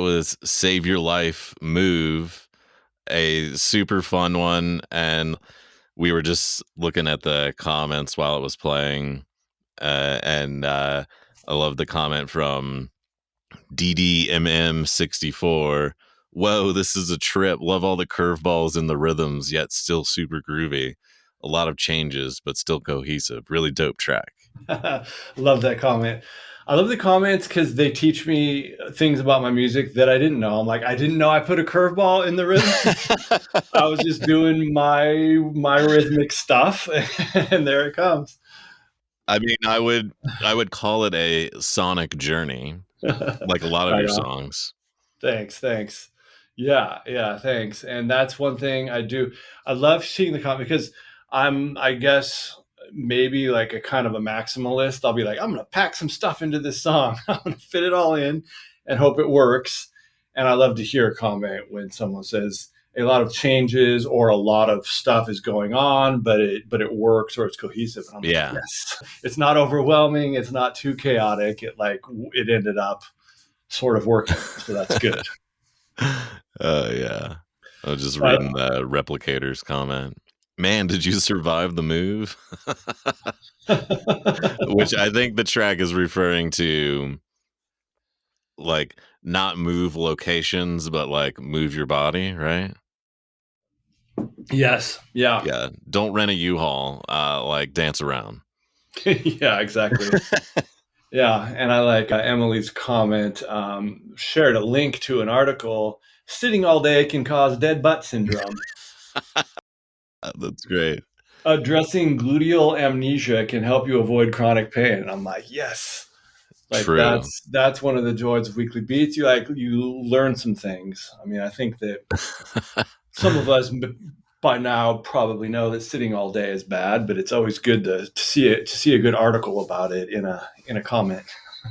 was Save Your Life Move, a super fun one. And we were just looking at the comments while it was playing. And I love the comment from DDMM64. Whoa, this is a trip. Love all the curveballs and the rhythms, yet still super groovy. A lot of changes, but still cohesive. Really dope track. Love that comment. I love the comments because they teach me things about my music that I didn't know. I'm like, I didn't know I put a curveball in the rhythm. I was just doing my rhythmic stuff, and there it comes. I mean, I would call it a sonic journey, like a lot of Right your on. songs. Thanks. Yeah, thanks. And that's one thing I do. I love seeing the comment because I guess, maybe like a kind of a maximalist. I'll be like, I'm going to pack some stuff into this song. I'm going to fit it all in and hope it works. And I love to hear a comment when someone says a lot of changes or a lot of stuff is going on, but it works or it's cohesive. And I'm like, Yeah. yes, it's not overwhelming. It's not too chaotic. It ended up sort of working. So that's good. Yeah. I was just But reading the Replicators comment. Man, did you survive the move? Which I think the track is referring to, like, not move locations, but like move your body, right? yes. Yeah. Yeah. Don't rent a U-Haul, like dance around. Yeah, exactly. Yeah, and I like Emily's comment. Shared a link to an article. Sitting all day can cause dead butt syndrome. That's great. Addressing gluteal amnesia can help you avoid chronic pain. And I'm like, yes, like True. that's one of the joys of weekly beats. You learn some things. I mean, I think that some of us by now probably know that sitting all day is bad, but it's always good to see a good article about it in a comment.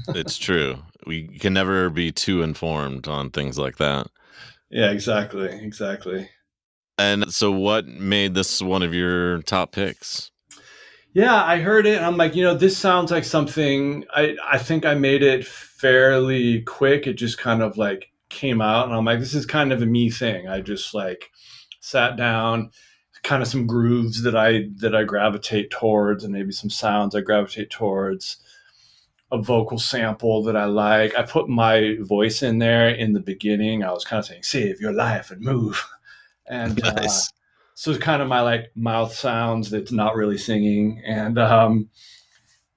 It's true. We can never be too informed on things like that. Yeah, exactly. And so what made this one of your top picks? Yeah, I heard it and I'm like, this sounds like something. I think I made it fairly quick. It just kind of like came out and I'm like, this is kind of a me thing. I just like sat down, kind of some grooves that I gravitate towards and maybe some sounds I gravitate towards, a vocal sample that I like. I put my voice in there in the beginning. I was kind of saying, save your life and move. And Nice. so it's kind of my like mouth sounds that's not really singing. And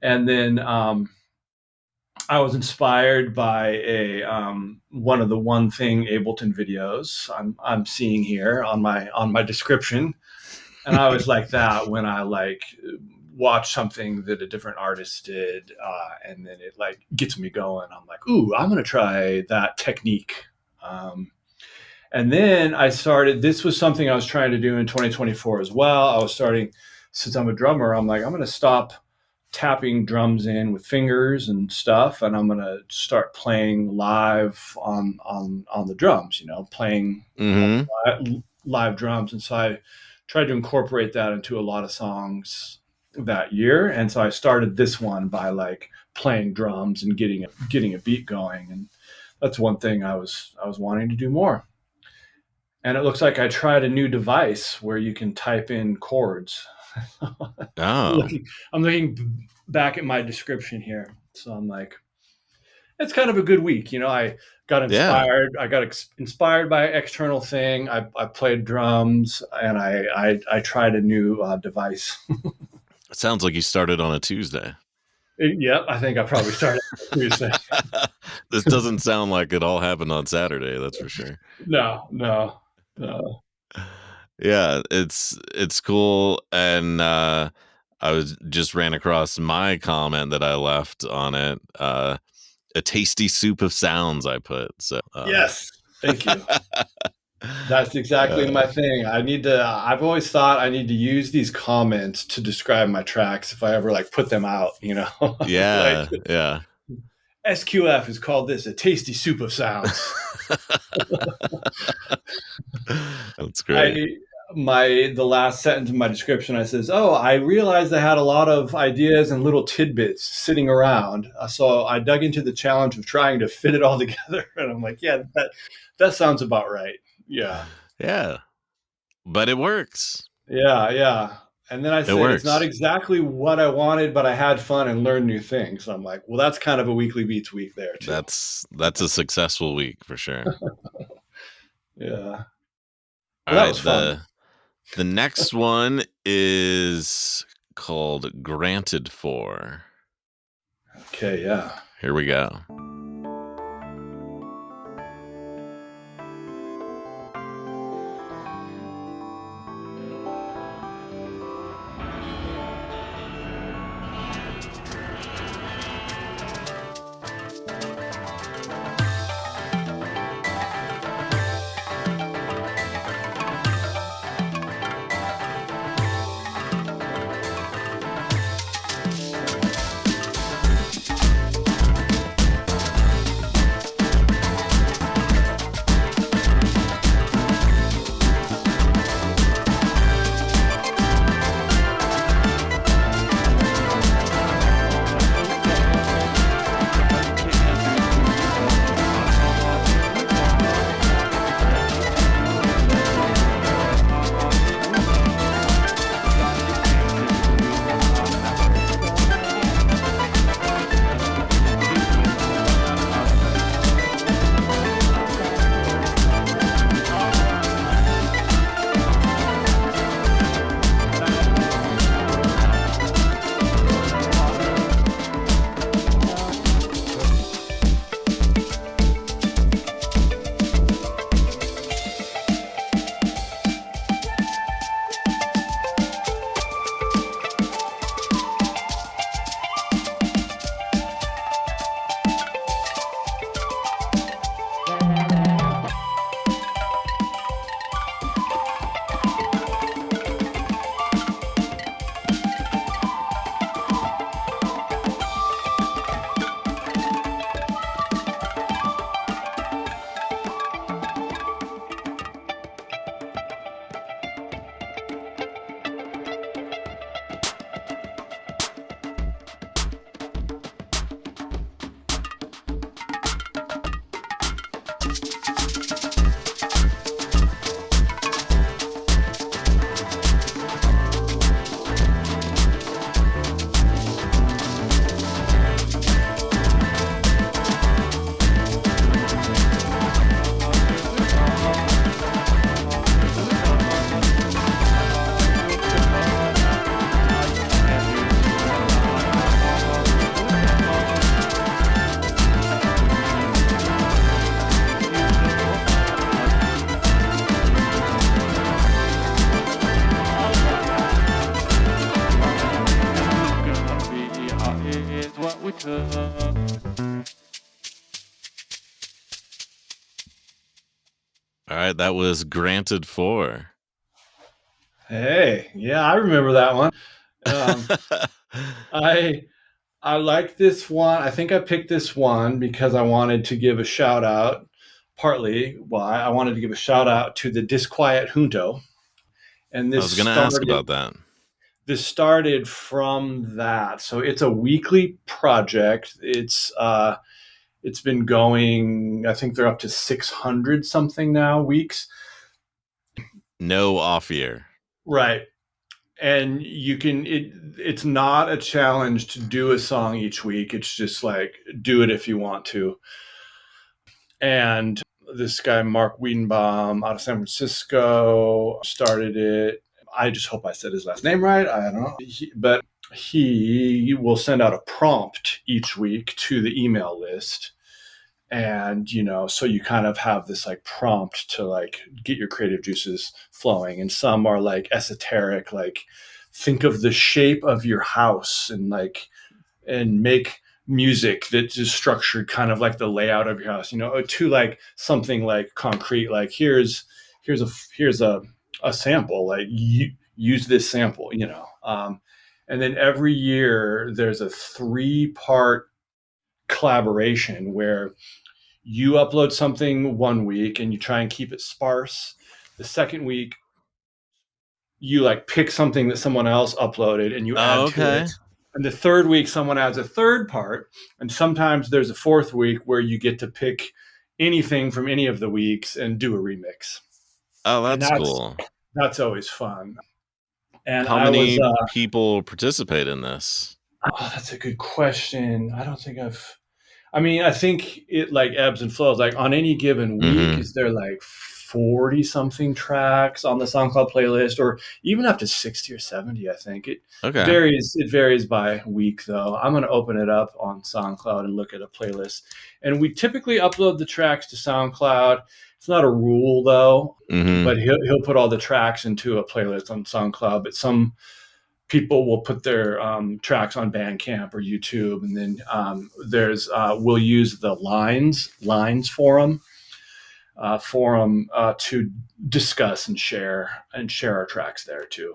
then I was inspired by a one of the One Thing Ableton videos I'm seeing here on my description, and I always like that when I like watch something that a different artist did, and then it like gets me going. I'm like, ooh, I'm gonna try that technique. And then I started. This was something I was trying to do in 2024 as well. I was starting, since I'm a drummer. I'm like, I'm gonna stop tapping drums in with fingers and stuff, and I'm gonna start playing live on the drums. Playing Mm-hmm. live drums, and so I tried to incorporate that into a lot of songs that year. And so I started this one by like playing drums and getting a beat going, and that's one thing I was wanting to do more. And it looks like I tried a new device where you can type in chords. Oh, I'm looking back at my description here. So I'm like, it's kind of a good week. I got yeah. inspired. I got inspired by an external thing. I played drums and I tried a new device. It sounds like you started on a Tuesday. Yep, I think I probably started Tuesday. This doesn't sound like it all happened on Saturday, that's for sure. No. Yeah, it's cool. And I was just ran across my comment that I left on it. A tasty soup of sounds I put. So Yes, thank you. That's exactly uh, my thing. I've always thought I need to use these comments to describe my tracks if I ever like put them out, like yeah. SQF is called this, a tasty soup of sounds. That's I great. the last sentence in my description, I says, "Oh, I realized I had a lot of ideas and little tidbits sitting around, so I dug into the challenge of trying to fit it all together." And I'm like, "Yeah, that sounds about right." Yeah, Yeah, but it works. yeah, yeah. And then I It said, "It's not works. exactly what I wanted, but I had fun and learned new things." I'm like, "Well, that's kind of a weekly beats week there too." That's a successful week for sure. Yeah. All Well, that right, was fun. the next one is called Granted For. Okay, yeah. Here we go. All right, that was Granted For. Hey, yeah, I remember that one. Um, I I like this one. I think I picked this one because I wanted to give a shout out. Partly why I wanted to give a shout out to the Disquiet Junto, and I was gonna ask about that. this started from that. So it's a weekly project. It's been going. I think they're up to 600 something now weeks. No off year. Right. And you can it's not a challenge to do a song each week. It's just like do it if you want to. And this guy Mark Wiedenbaum out of San Francisco started it. I just hope I said his last name right. I don't know. But he will send out a prompt each week to the email list, and so you kind of have this like prompt to like get your creative juices flowing. And some are like esoteric, like think of the shape of your house and like and make music that is structured kind of like the layout of your house, to like something like concrete, like here's a sample, like use this sample. And then every year there's a 3-part collaboration where you upload something one week and you try and keep it sparse. The second week you like pick something that someone else uploaded and you Oh, add to it. okay. And the third week, someone adds a third part. And sometimes there's a fourth week where you get to pick anything from any of the weeks and do a remix. Oh, And that's cool. that's always fun. And How I was, many people participate in this? oh, that's a good question. I don't think I mean, I think it like ebbs and flows. Like on any given week, Mhm. is there like 40 something tracks on the SoundCloud playlist, or even up to 60 or 70, I think. Okay. It varies by week though. I'm gonna open it up on SoundCloud and look at a playlist. And we typically upload the tracks to SoundCloud. It's not a rule though, Mhm. but he'll put all the tracks into a playlist on SoundCloud. But some people will put their tracks on Bandcamp or YouTube, and then we'll use the lines forum to discuss and share our tracks there too.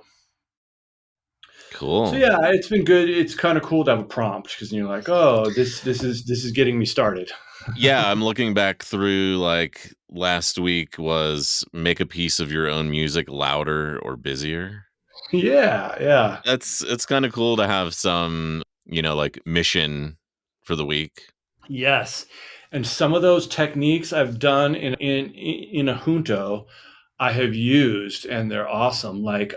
So Cool. yeah, it's been good. It's kind of cool to have a prompt because you're like, oh, this is getting me started. Yeah, I'm looking back through, like, last week was make a piece of your own music louder or busier. Yeah, yeah. It's kinda cool to have some, like, mission for the week. Yes. And some of those techniques I've done in a junto, I have used, and they're awesome. Like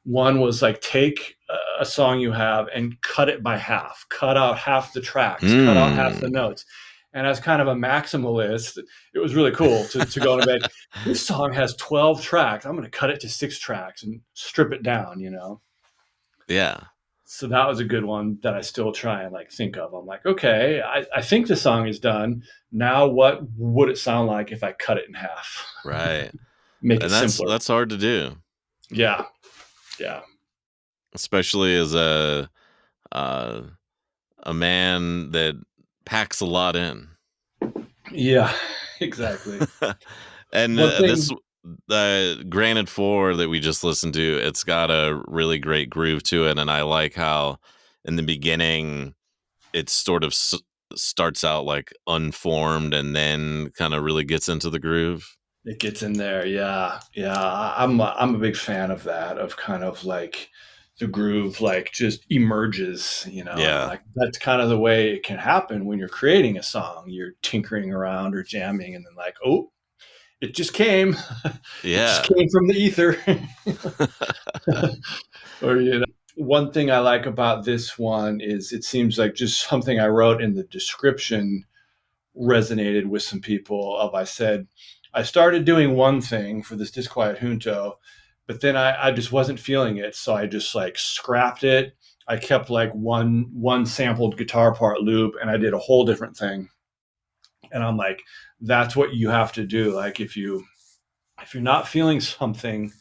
one was like take a song you have and cut it by half, cut out half the tracks, cut out half the Mm. notes. And as kind of a maximalist, it was really cool to go and be like, this song has 12 tracks. I'm going to cut it to 6 tracks and strip it down. Yeah, So that was a good one that I still try and like think of. I'm like, okay, I think the song is done. Now what would it sound like if I cut it in half? right. Make it And that's simpler. that's hard to do, Yeah. Yeah. especially as uh, a man that packs a lot in. Yeah. Exactly. And, One this thing, Granted 4 that we just listened to, it's got a really great groove to it, and I like how in the beginning, it sort of starts out, like, unformed and then kinda really gets into the groove. it gets in there. Yeah. Yeah. I'm a big fan of that, of kind of like the groove, like just emerges, and Yeah. like that's kind of the way it can happen when you're creating a song. You're tinkering around or jamming, and then like, oh, it just came. It just Yeah. came from the ether. Or one thing I like about this one is it seems like just something I wrote in the description resonated with some people. I said, I started doing one thing for this Disquiet Junto, but then I just wasn't feeling it. So I just like scrapped it. I kept like one sampled guitar part loop and I did a whole different thing. And I'm like, that's what you have to do. Like if you're not feeling something,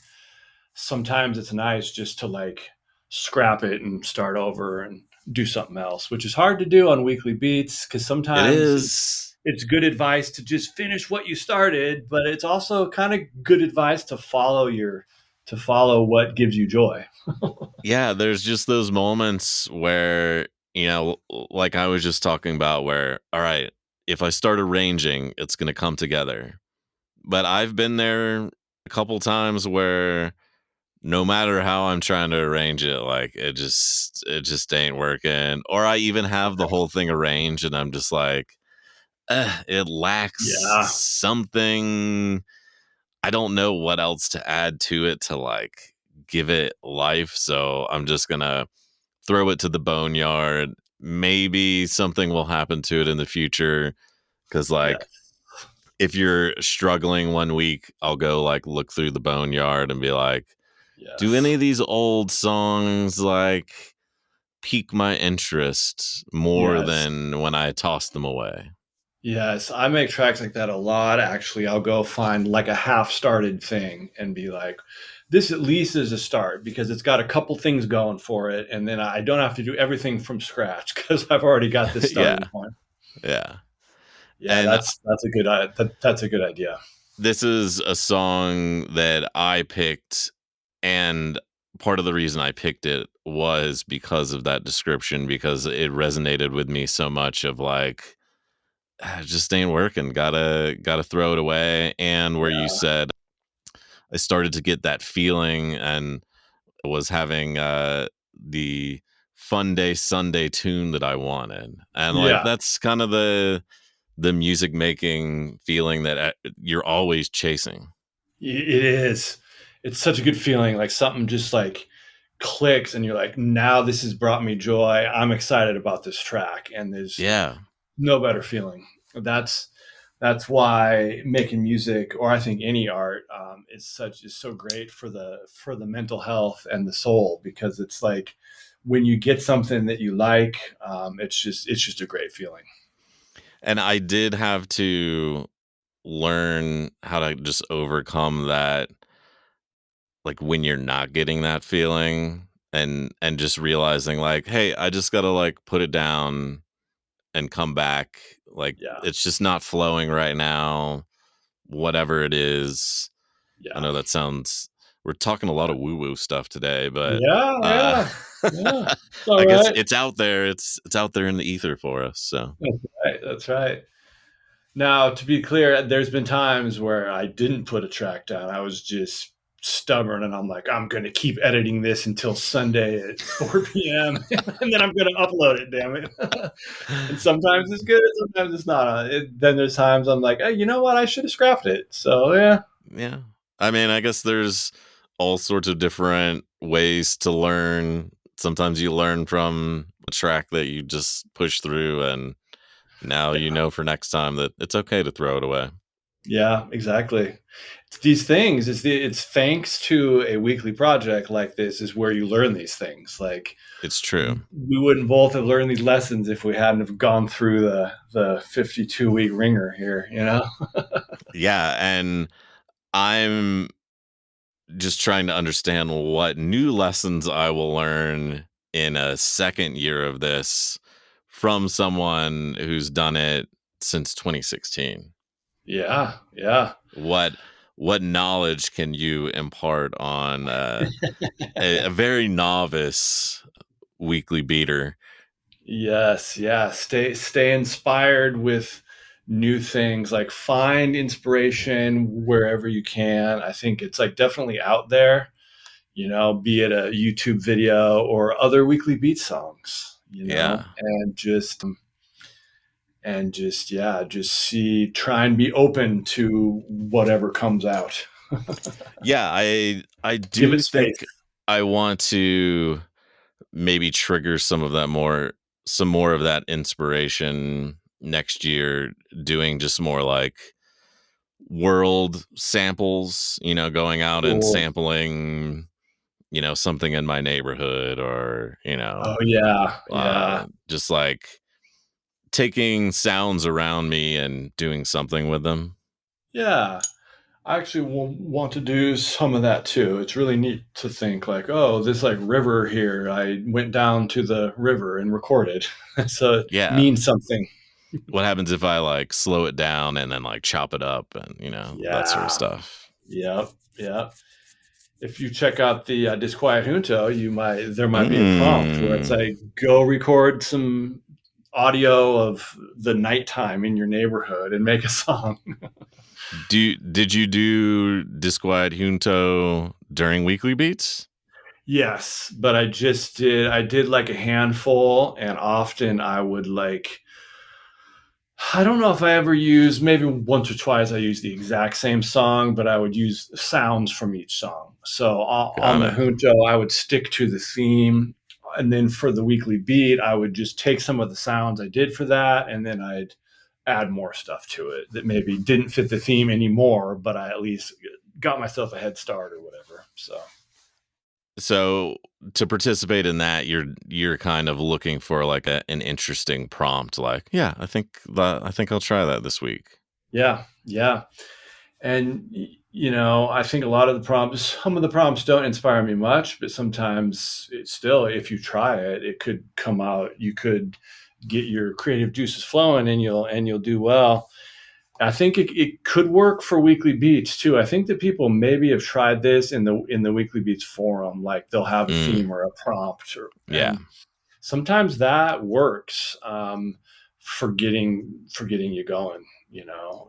sometimes it's nice just to like scrap it and start over and do something else, which is hard to do on weekly beats because It sometimes is. it's good advice to just finish what you started, but it's also kind of good advice to follow what gives you joy. Yeah, there's just those moments where, like I was just talking about where, all right, if I start arranging, it's gonna come together. But I've been there a couple times where no matter how I'm trying to arrange it, like it just ain't working. Or I even have the whole thing arranged and I'm just like, it lacks Yeah. something. I don't know what else to add to it to like give it life. So I'm just gonna throw it to the boneyard. Maybe something will happen to it in the future. Cause Yeah. like if you're struggling one week, I'll go like look through the boneyard and be like, do any Yes. of these old songs like pique my interest more Yes. than when I toss them away? Yes. I make tracks like that a lot. Actually, I'll go find like a half started thing and be like, this at least is a start because it's got a couple things going for it. And then I don't have to do everything from scratch because I've already got this Yeah, starting point. yeah. Yeah, And that's a good idea. this is a song that I picked, and part of the reason I picked it was because of that description, because it resonated with me so much of like, "Ah, it just ain't working. Gotta throw it away." And where you Yeah. said I started to get that feeling, and was having the Fun Day Sunday tune that I wanted. And like Yeah, that's kind of the music making feeling that you're always chasing. it is. It's such a good feeling. Like something just like clicks, and you're like, now this has brought me joy. I'm excited about this track, and there's Yeah. no better feeling. That's that's why making music, or I think any art, is so great for the mental health and the soul, because it's like when you get something that you like, it's just a great feeling. And I did have to learn how to just overcome that, like when you're not getting that feeling, and just realizing like, hey, I just gotta like put it down and come back. Like Yeah, it's just not flowing right now, whatever it is. I yeah, know that sounds, we're talking a lot of woo-woo stuff today, but yeah, uh yeah, yeah. It's all I guess right. it's out there. It's out there in the ether for us. So That's right. That's right. Now, to be clear, there's been times where I didn't put a track down. I was just stubborn, and I'm like, I'm going to keep editing this until Sunday at 4 p.m. and then I'm going to upload it. Damn it! And sometimes it's good, sometimes it's not. Then there's times I'm like, hey, you know what? I should have scrapped it. So yeah, yeah. I mean, I guess there's all sorts of different ways to learn. Sometimes you learn from a track that you just push through, and now you yeah, know for next time that it's okay to throw it away. yeah, exactly. It's these things. It's thanks to a weekly project like this is where you learn these things. Like It's true. we wouldn't both have learned these lessons if we hadn't have gone through the 52-week ringer here, you know. Yeah, and I'm just trying to understand what new lessons I will learn in a second year of this from someone who's done it since 2016. Yeah, yeah. What what knowledge can you impart on a very novice weekly beater? Yes, yeah. Stay inspired with new things. Like find inspiration wherever you can. I think it's like definitely out there, be it a YouTube video or other weekly beat songs, Yeah. and just yeah, just see, try and be open to whatever comes out. Yeah, I Give it do space. think I want to maybe trigger some more of that inspiration next year, doing just more like world samples, going out and Cool. sampling, something in my neighborhood, or, Oh yeah, yeah, just like taking sounds around me and doing something with them. yeah. I actually want to do some of that too. It's really neat to think like, oh, this like river here. I went down to the river and recorded, so it Yeah. means something. What happens if I like slow it down and then like chop it up and, that sort of Yeah. stuff. Yep. Yep. If you check out the Disquiet Junto, there might be a prompt where it's Mm. like, go record some audio of the nighttime in your neighborhood and make a song. Did you do Disquiet Junto during Weekly Beats? Yes, but I did like a handful, and often I would like, I don't know if I ever used, maybe once or twice I used the exact same song, but I would use sounds from each song. So on Got the it. junto, I would stick to the theme. And then for the weekly beat, I would just take some of the sounds I did for that, and then I'd add more stuff to it that maybe didn't fit the theme anymore, but I at least got myself a head start or whatever. So So to participate in that, you're kind of looking for like an interesting prompt, like, yeah, I think I'll try that this week. yeah, yeah. And I think a lot of the prompts, some of the prompts don't inspire me much, but sometimes it's still, if you try it, it could come out. You could get your creative juices flowing, and you'll do well. I think it could work for weekly beats too. I think that people maybe have tried this in the weekly beats forum, like they'll have a Mm, theme or a prompt, yeah. and sometimes that works, for getting you going.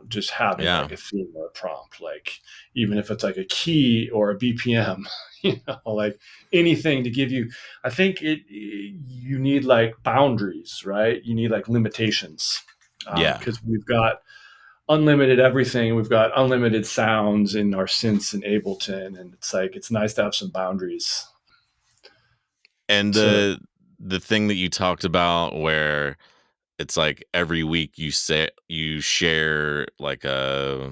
just having Yeah. like a theme or a prompt, like even if it's like a key or a BPM, like anything to give you. I think you need like boundaries, right? You need like limitations, Yeah. because we've got unlimited everything. We've got unlimited sounds in our synths in Ableton, and it's like it's nice to have some boundaries. And To the thing that you talked about where it's like every week you share like a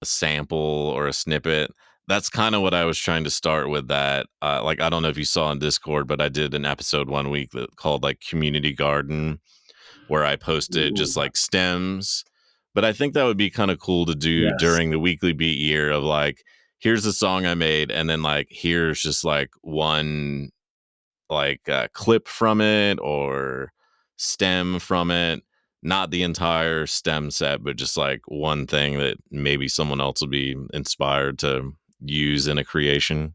sample or a snippet. That's kind of what I was trying to start with that. Like I don't know if you saw on Discord, but I did an episode one week that called like Community Garden where I posted Ooh, just like stems. But I think that would be kind of cool to do yes, during the weekly beat year of like, here's a song I made, and then like here's just like one like clip from it or stem from it, not the entire stem set, but just like one thing that maybe someone else will be inspired to use in a creation.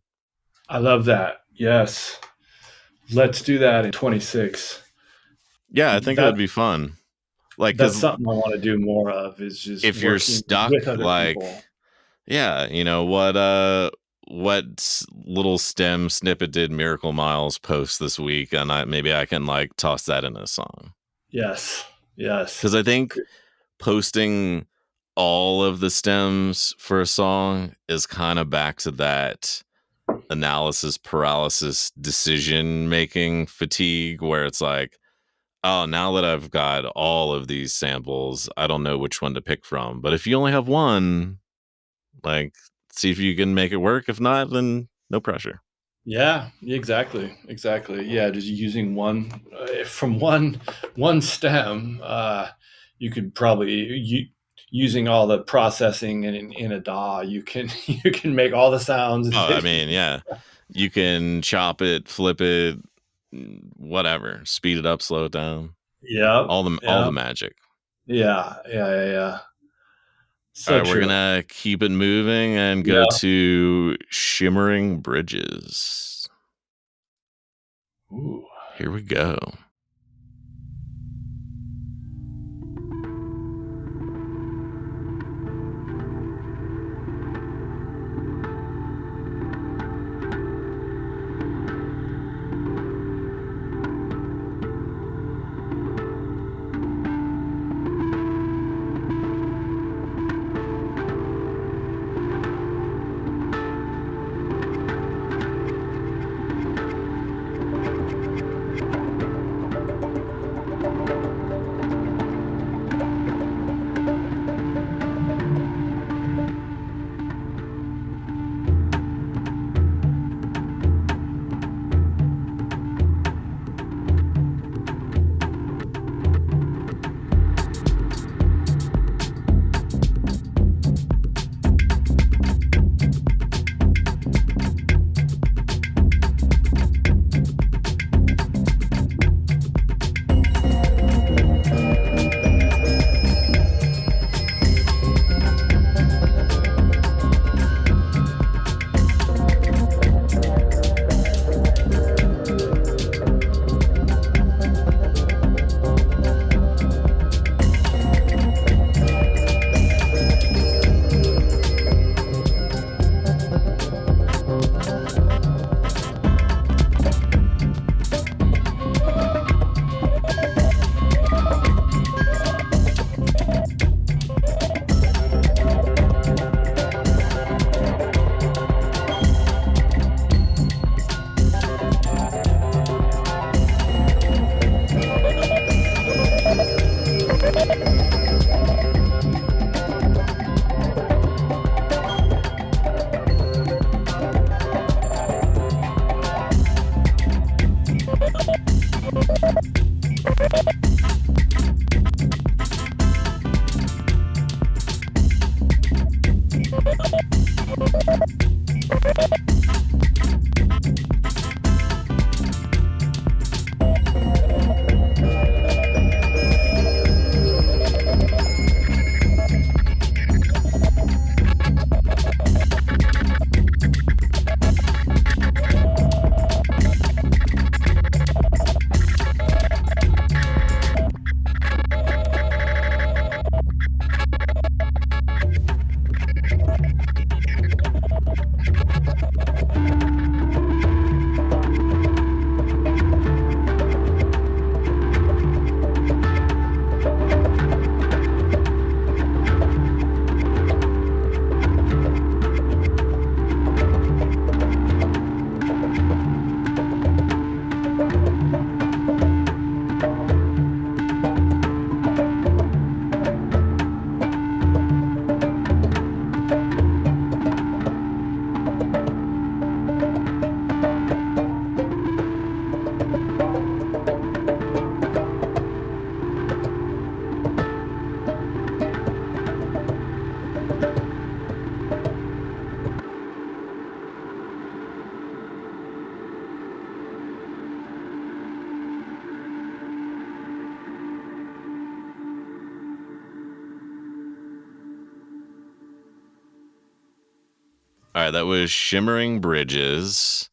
I love that. Yes, let's do that in 26. Yeah, I think it would That be fun. Like, that's because something I want to do more of, is just if you're working stuck, with other like, people. yeah, what little stem snippet did Miracle Miles post this week, and maybe I can like toss that in a song. Yes, yes, Because I think posting all of the stems for a song is kind of back to that analysis paralysis decision making fatigue where it's like, oh, now that I've got all of these samples, I don't know which one to pick from. But if you only have one, like, see if you can make it work. If not, then no pressure. yeah, exactly, exactly. Yeah, just using one, from one stem. You could probably using all the processing in a DAW. You can you can make all the sounds Oh, I that mean, yeah, you can chop it, flip it, whatever, speed it up, slow it down, Yep, all the yep, magic. yeah, yeah, yeah, yeah. All So right, we're true. gonna keep it moving and go Yeah. to Shimmering Bridges. Ooh. Here we go. All right, that was Shimmering Bridges.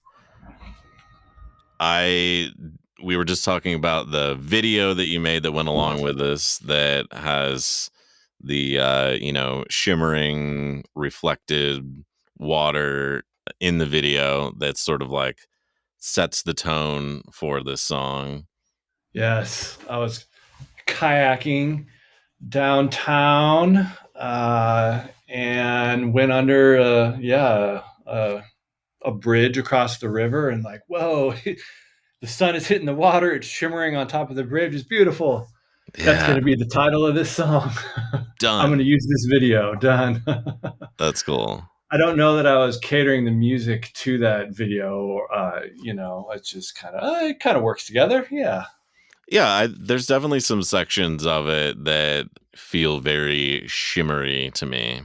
We were just talking about the video that you made that went along with this that has the shimmering reflected water in the video that sort of like sets the tone for this song. Yes, I was kayaking downtown and went under a bridge across the river, and like, whoa, the sun is hitting the water, it's shimmering on top of the bridge, it's beautiful. That's going Yeah, to be the title of this song. I'm going done. to use this video. Done. That's cool. I don't know that I was catering the music to that video, or it's just kind of it kind of works together. Yeah. Yeah, there's definitely some sections of it that feel very shimmery to me.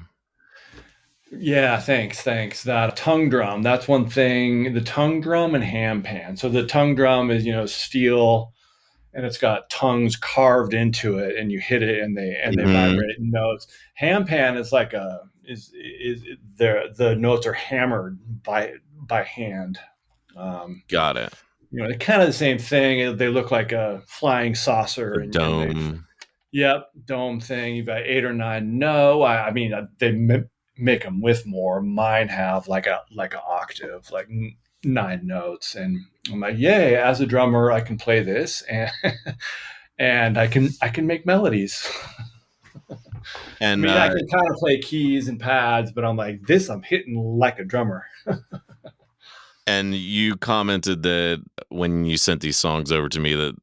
Yeah, thanks. That tongue drum, that's one thing. The tongue drum and hand pan. So the tongue drum is, steel, and it's got tongues carved into it, and you hit it and they Mhm. vibrate notes. Hand pan is like the notes are hammered by hand. Um, Got it. they're kind of the same thing. They look like a flying saucer, A and they dome. yep, dome thing. You've got 8 or 9. No, I mean they make them with more. Mine have like an octave, like 9 notes, and I'm like, yay! As a drummer, I can play this, and and I can make melodies. I And mean, I can kind of play keys and pads, but I'm like, this, I'm hitting like a drummer. and you commented that when you sent these songs over to me that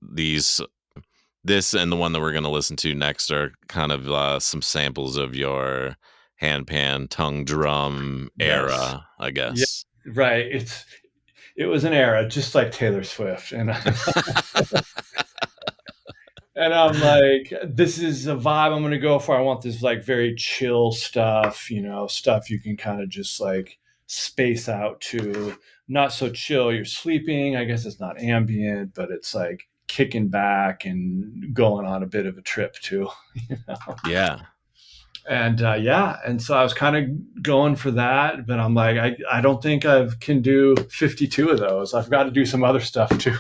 this and the one that we're going to listen to next are kind of some samples of your handpan tongue drum Yes, era, I yeah, guess. right. It was an era, just like Taylor Swift, and I'm like, this is a vibe I'm going to go for. I want this like very chill stuff, stuff you can kind of just like space out to. Not so chill, you're sleeping. I guess it's not ambient, but it's like kicking back and going on a bit of a trip too. You know? Yeah. And yeah, and so I was kind of going for that, but I'm like, I don't think I can do 52 of those. I've got to do some other stuff too.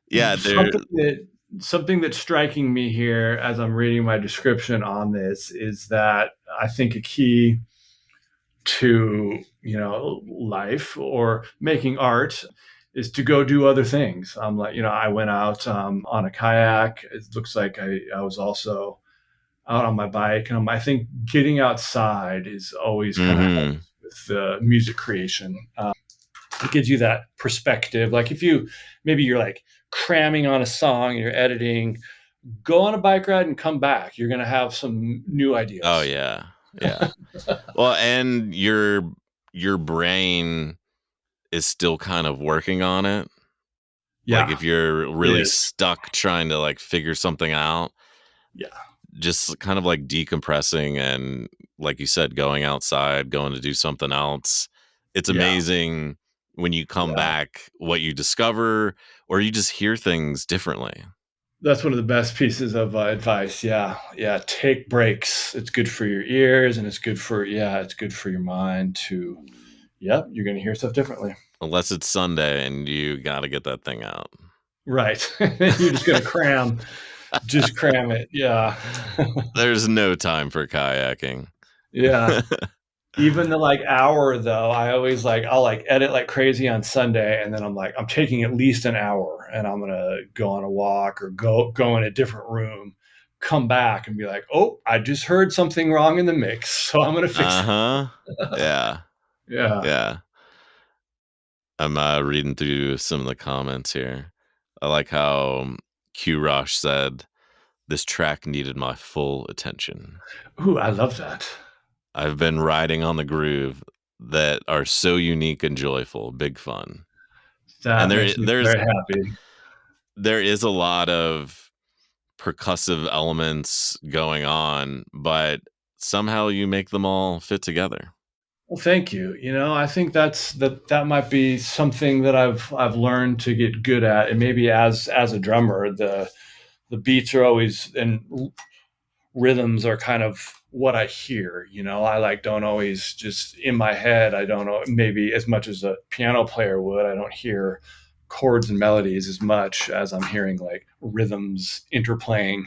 Yeah, there. Something that's striking me here as I'm reading my description on this is that I think a key to life or making art is to go do other things. I'm like, I went out on a kayak. It looks like I was also out on my bike, and I think getting outside is always kind of Mhm. helps with music creation. It gives you that perspective. Like if you're like cramming on a song, you're editing, go on a bike ride and come back. You're going to have some new Oh ideas. yeah. Yeah. Well, and your brain is still kind of working on it. Like Yeah, if you're it really is. stuck trying to like figure something out, Yeah, just kind of like decompressing and like you said, going outside, going to do something else. It's yeah, amazing when you come yeah. back what you discover or you just hear things differently. That's one of the best pieces of advice. Yeah, yeah. Take breaks. It's good for your ears, and it's good for your mind to. Yep, you're going to hear stuff differently. Unless it's Sunday and you got to get that thing out. Right. You're just going to just cram it. Yeah. There's no time for kayaking. Yeah. Even the like hour though, I'll like edit like crazy on Sunday, and then I'm like, I'm taking at least an hour, and I'm gonna go on a walk or go in a different room, come back and be like, oh, I just heard something wrong in the mix, so I'm gonna fix it. Uh-huh. Yeah. Yeah. Yeah. I'm reading through some of the comments here. I like how Q Rosh said, "This track needed my full attention. Ooh, I love that. I've been riding on the groove that are so unique and joyful, big fun." And That makes me very happy. there is a lot of percussive elements going on, but somehow you make them all fit together. Well, thank you. I think that might be something that I've learned to get good at, and maybe as a drummer, the beats are always and rhythms are kind of what I hear. I like don't always just in my head. I don't know, maybe as much as a piano player would. I don't hear chords and melodies as much as I'm hearing like rhythms interplaying.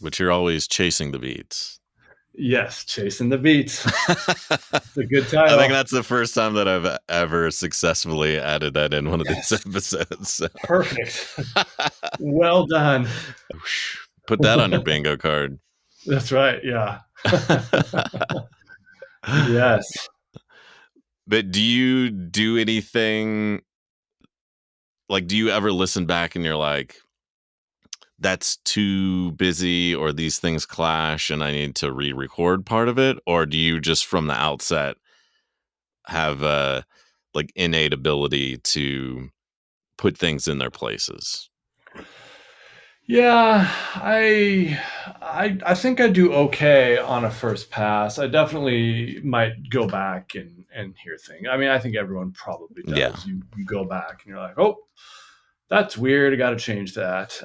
But you're always chasing the beats. Yes, chasing the beats. It's a good I think title. that's the first time that I've ever successfully added that in one of these Yes. episodes. So. Perfect. Well done. Put that on your bingo card. That's right. Yeah. Yes. But do you do anything, like, do you ever listen back and you're like, that's too busy, or these things clash and I need to re-record part of it? Or do you just from the outset have a like innate ability to put things in their places? Yeah, I think I do okay on a first pass. I definitely might go back and hear things. I mean, I think everyone probably Yeah. does. You go back and you're like, oh, that's weird. I got to change that.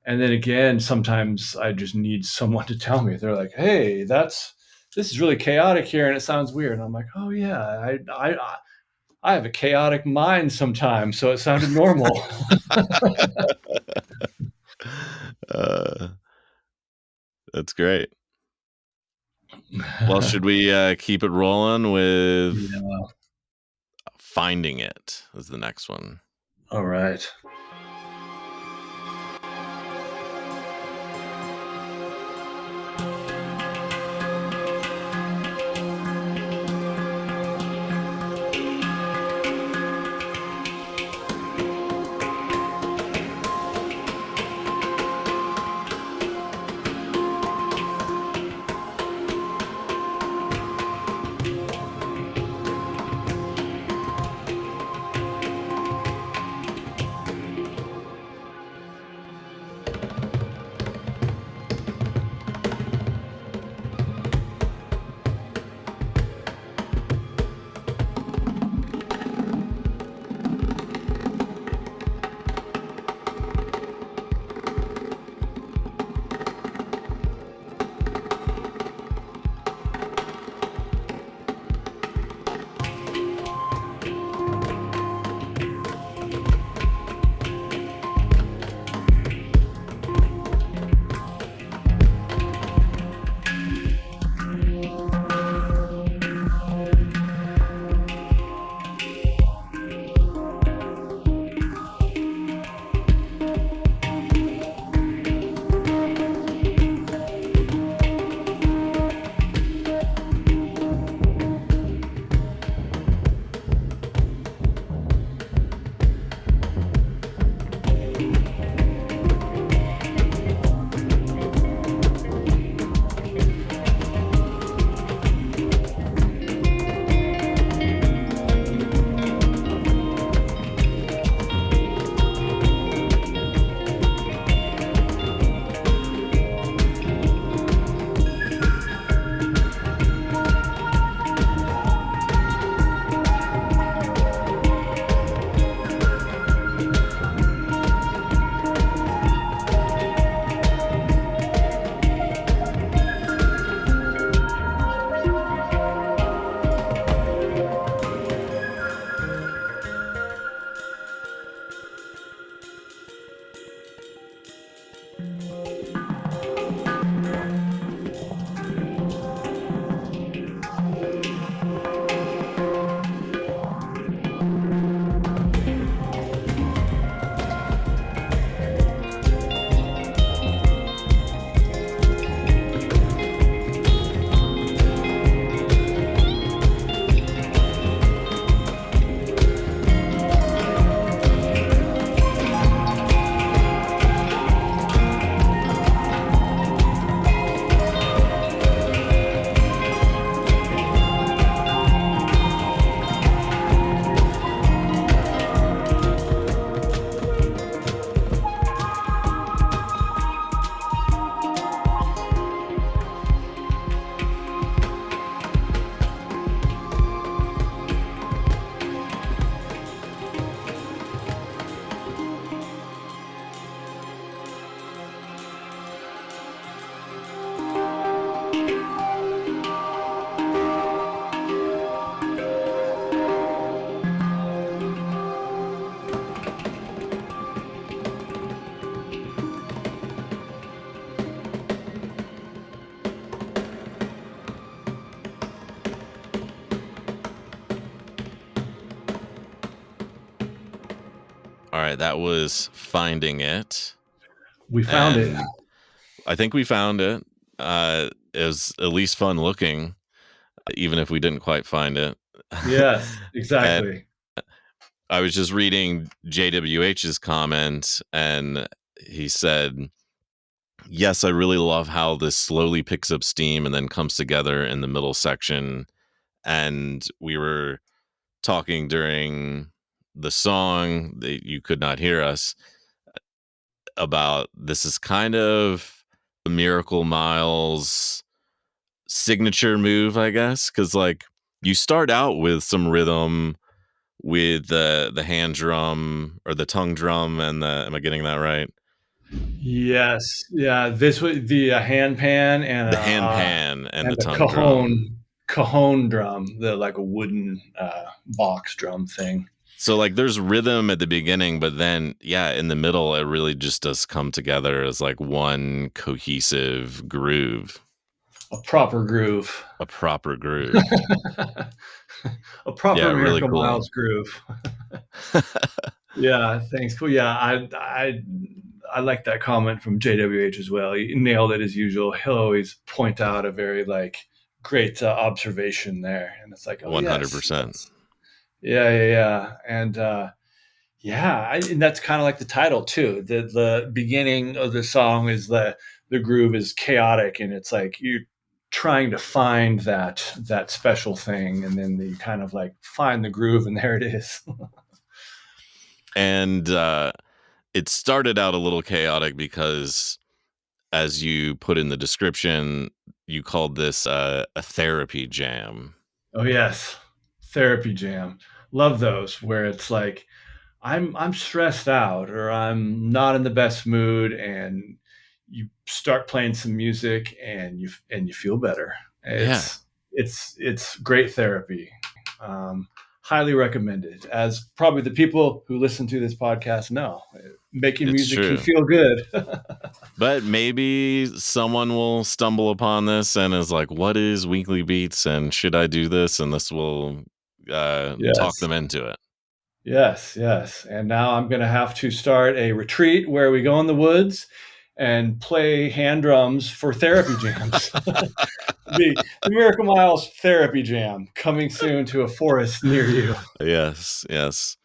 And then again, sometimes I just need someone to tell me. They're like, hey, this is really chaotic here, and it sounds weird. And I'm like, oh yeah, I have a chaotic mind sometimes, so it sounded normal. That's great. Well, should we keep it rolling with Yeah. Finding It is the next one. All right. right, that was Finding It. We found it. And I think we found it. It was at least fun looking, even if we didn't quite find it. Yes, And exactly. I was just reading JWH's comment, and he said, yes, I really love how this slowly picks up steam and then comes together in the middle section. And we were talking during the song that you could not hear us about this is kind of the Miracle Miles signature move, I guess, because like you start out with some rhythm with the hand drum or the tongue drum and the am I getting that right? Yes, yeah. This was the hand pan The hand pan and the and the tongue drum. cajon drum, the like a wooden box drum thing. So like there's rhythm at the beginning, but then yeah, in the middle it really just does come together as like one cohesive groove, A proper groove. a proper groove. A proper Yeah, really Miracle cool. Miles groove. Yeah, thanks. Cool. Yeah, I like that comment from JWH as well. He nailed it as usual. He'll always point out a very like great observation there, and it's like, oh yes, 100%. yes, yeah, and and that's kind of like the title too. The beginning of the song is the groove is chaotic, and it's like you trying to find that special thing, and then you kind of like find the groove, and there it is. And it started out a little chaotic because as you put in the description, you called this a therapy jam. Oh yes, therapy jam. Love those where it's like I'm stressed out or I'm not in the best mood, and you start playing some music and you feel better. Yeah, It's great therapy. Um, Highly recommended. As probably the people who listen to this podcast know, making it's music can true. feel good. But maybe someone will stumble upon this and is like, what is Weekly Beats and should I do this? And this will talk Yes. them into it. Yes, yes. And now I'm going to have to start a retreat where we go in the woods and play hand drums for therapy jams. The Miracle Miles Therapy Jam coming soon to a forest near you. Yes, yes.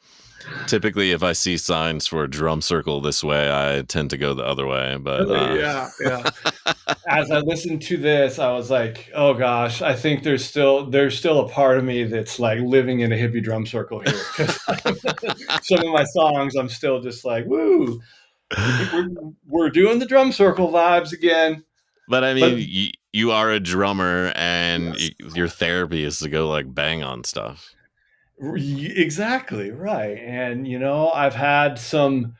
Typically, if I see signs for a drum circle this way, I tend to go the other way. But Yeah, yeah. As I listened to this, I was like, "Oh gosh, I think there's still a part of me that's like living in a hippie drum circle here." Because some of my songs, I'm still just like, "Woo, we're doing the drum circle vibes again." but I But mean, you are a drummer, and yes, your therapy is to go like bang on stuff. exactly right. And I've had some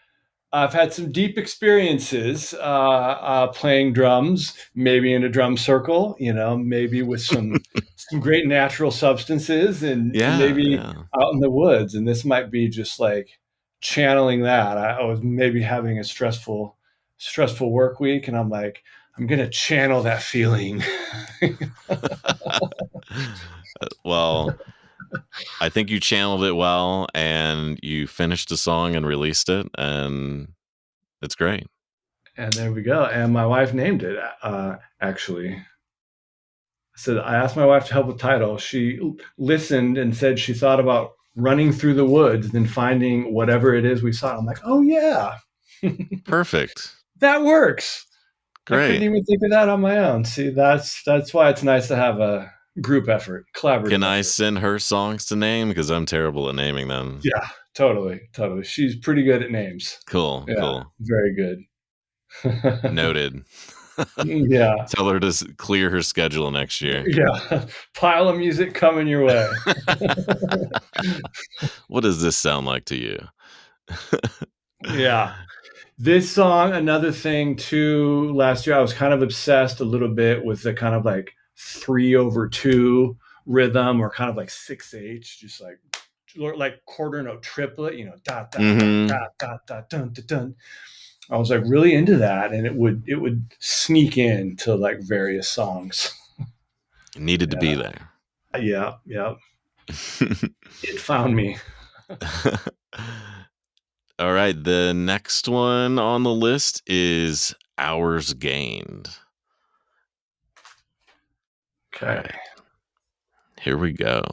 deep experiences playing drums, maybe in a drum circle, maybe with some great natural substances, and Yeah, maybe yeah. out in the woods. And this might be just like channeling that. I was maybe having a stressful work week, and I'm like, I'm gonna channel that feeling. Well, I think you channeled it well, and you finished the song and released it, and it's great. And there we go. And my wife named it actually. So I asked my wife to help with title. She listened and said she thought about running through the woods, then finding whatever it is we saw. I'm like, oh yeah, Perfect. that works. I couldn't Great. even think of that on my own. See, that's why it's nice to have a group effort, Can collaborative I effort. send her songs to name? Because I'm terrible at naming them. Yeah, totally, totally. She's pretty good at names. Cool, Yeah, cool. very good. Noted. Yeah, Tell her to clear her schedule next year. yeah. Pile of music coming your way. What does this sound like to you? Yeah. This song, another thing too, last year I was kind of obsessed a little bit with the kind of like 3/2 rhythm, or kind of like 6/8, just like quarter note triplet, dot dot dot Hmm. dot dot dot dun dun dun. I was like really into that, and it would sneak into like various songs. Needed to be Yeah, there. yeah, yeah. It found me. All right. The next one on the list is Hours Gained. All Okay. right. Here we go.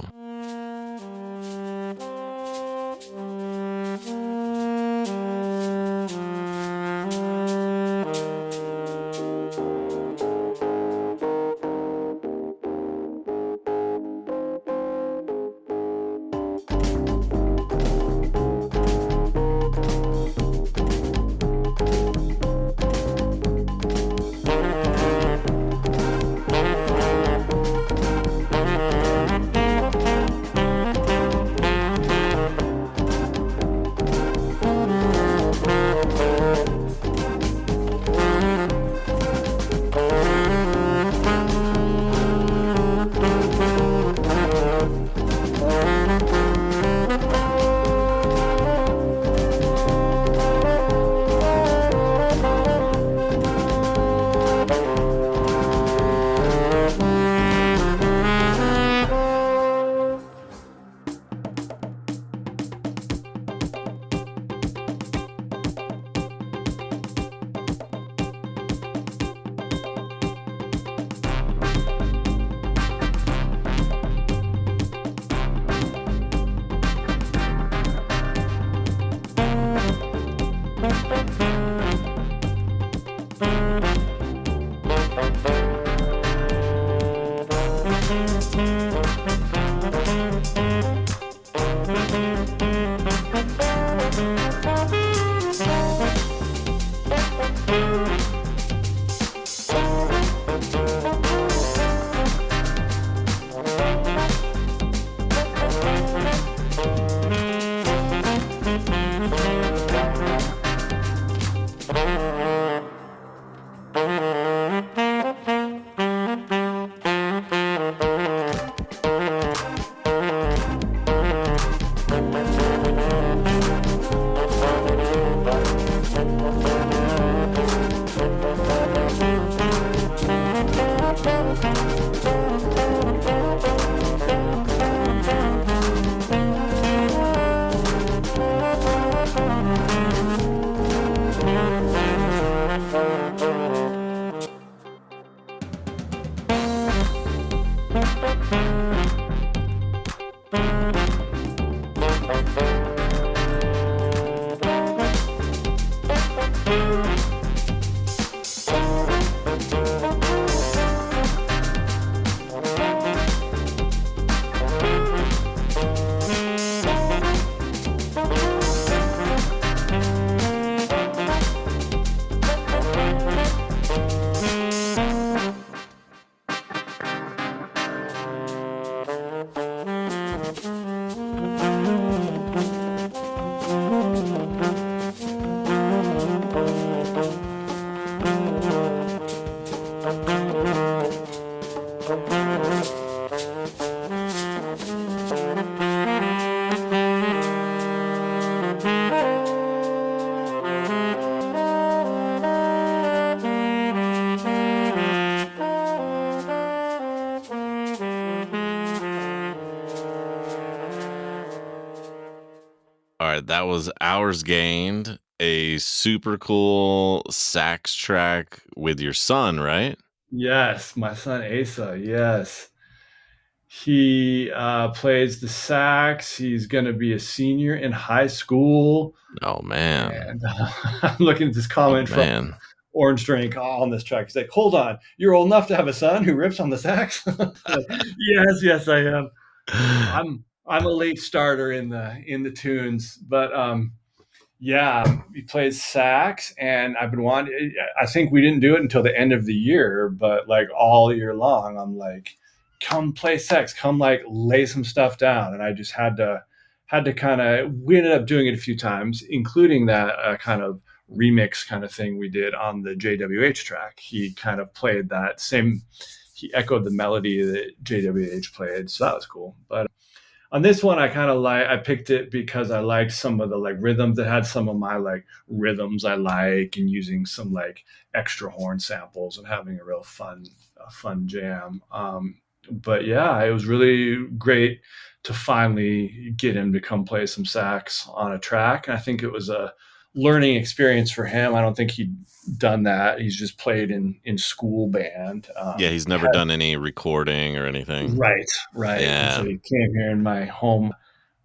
All right, that was Hours Gained, a super cool sax track with your son, right? Yes, my son Asa. Yes. He plays the sax. He's going to be a senior in high school. Oh man. And I'm looking at this Oh comment from man. Orange Drink on this track. He's like, hold on, you're old enough to have a son who rips on the sax? Like, yes, I am. I'm a late starter in the tunes, but yeah, he plays sax, and I've been wanting. I think we didn't do it until the end of the year, but like all year long, I'm like, come play sax, come like lay some stuff down, and I just had to kind of. We ended up doing it a few times, including that kind of remix kind of thing we did on the JWH track. He kind of played that same. He echoed the melody that JWH played, so that was cool. But on this one, I picked it because I liked some of the like rhythms that had some of my like rhythms I like, and using some like extra horn samples and having a real fun jam. But yeah, it was really great to finally get him to come play some sax on a track. And I think it was a learning experience for him. I don't think he'd done that. He's just played in school band. Yeah, he's never done any recording or anything. Right, right. And so Yeah. he came here in my home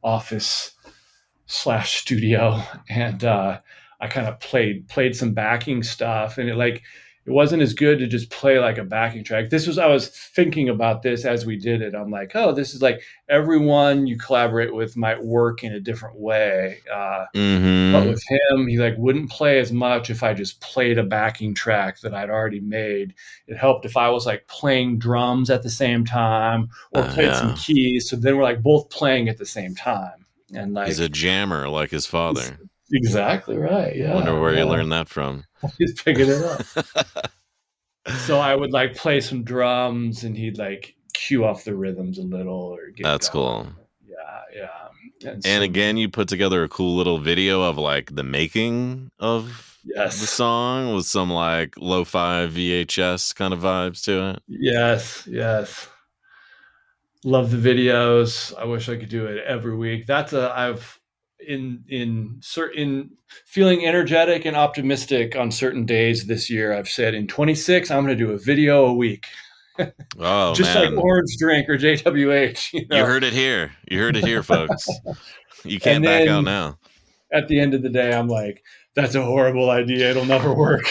office slash studio, and I kind of played some backing stuff, and it wasn't as good to just play like a backing track. I was thinking about this as we did it. I'm like, oh, this is like everyone you collaborate with might work in a different way. But Mm-hmm. with him, he like wouldn't play as much if I just played a backing track that I'd already made. It helped if I was like playing drums at the same time or played some Yeah. keys. So then we're like both playing at the same time. And He's a like, jammer like his father. exactly right. Wonder Yeah. where he Yeah. learned that from. He's picking it up. So I would like play some drums and he'd like cue off the rhythms a little or get That's cool. going. Yeah. Yeah. And And so, again, you put together a cool little video of like the making of the yes. song with some like lo-fi VHS kind of vibes to it. Yes. Yes. Love the videos. I wish I could do it every week. I've in certain feeling energetic and optimistic on certain days this year. I've said in 26 I'm going to do a video a week. Oh Just like man. Orange Drink or JWH, you You know. heard it here. You heard it here, folks. You And can't back out then now. at the end of the day I'm like, that's a horrible idea. It'll never work.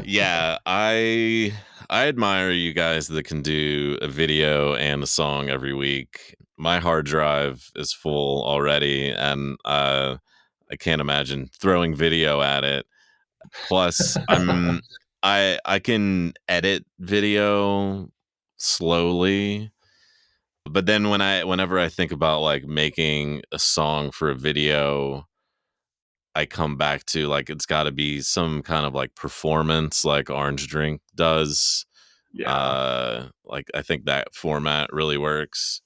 Yeah, I admire you guys that can do a video and a song every week. My hard drive is full already, and I can't imagine throwing video at it. Plus, I can edit video slowly, but then whenever I think about like making a song for a video, I come back to like it's got to be some kind of like performance like Orange Drink does. Yeah. Like I think that format really works.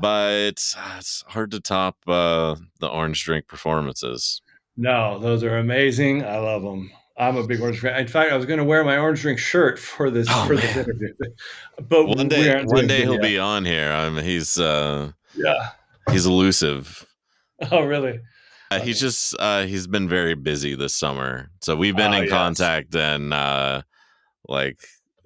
But it's hard to top the Orange Drink performances. No, those are amazing. I love them. I'm a big Orange fan. In fact, I was going to wear my Orange Drink shirt Oh for this man. interview, but we aren't One doing day he'll video. be on here. I mean, Yeah. he's elusive. Oh, really? He's Funny. just he's been very busy this summer. So we've been Oh, in yes. contact and like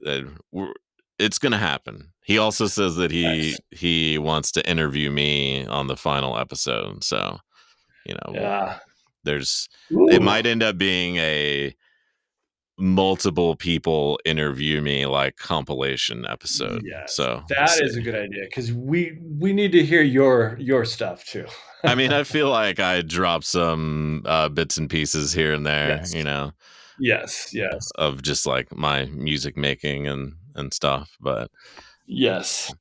uh, we're, it's gonna happen. He also says that Nice. he wants to interview me on the final episode. So Yeah. there's it Ooh. might end up being a multiple people interview me like compilation episode. Yes, So we'll that see. is a good idea because we need to hear your stuff too. I mean, I feel like I dropped some bits and pieces here and there, Yes. Yes. Yes. of just like my music making and stuff. But Yes.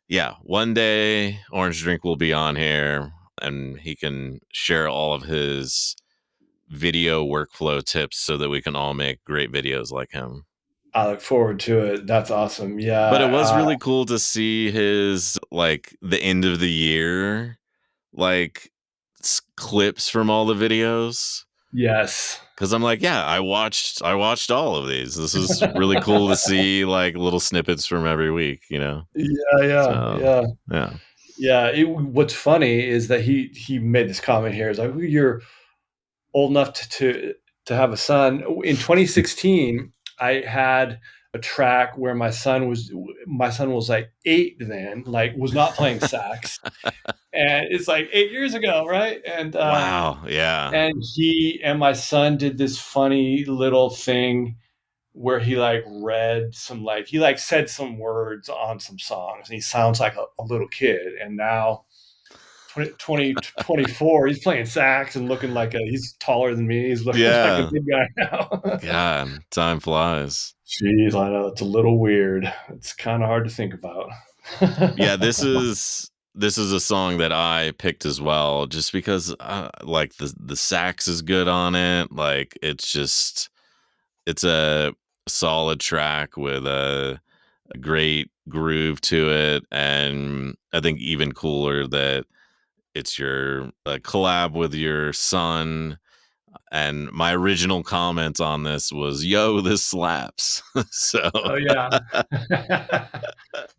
yeah, one day Orange Drink will be on here and he can share all of his video workflow tips so that we can all make great videos like him. I look forward to it. That's awesome. Yeah. But it was really cool to see his like the end of the year like clips from all the videos Yes. because I'm like, yeah, I watched all of these. This is really cool to see like little snippets from every week. Yeah. Yeah. So Yeah. yeah. Yeah. What's funny is that he made this comment here. Is like you're old enough to have a son. In 2016, I had a track where my son was like 8 then, like was not playing sax, and it's like 8 years ago, right? Wow. Yeah. And he and my son did this funny little thing where he like read some like he like said some words on some songs, and he sounds like a little kid. And now 2024, he's playing sax and looking like he's taller than me. He's looking like a Yeah. big guy now. God, time flies. Jeez, I know it's a little weird. It's kind of hard to think about. Yeah, this is a song that I picked as well, just because like the sax is good on it. Like it's a solid track with a great groove to it, and I think even cooler that it's your collab with your son. And my original comment on this was, "Yo, this slaps." So Oh yeah.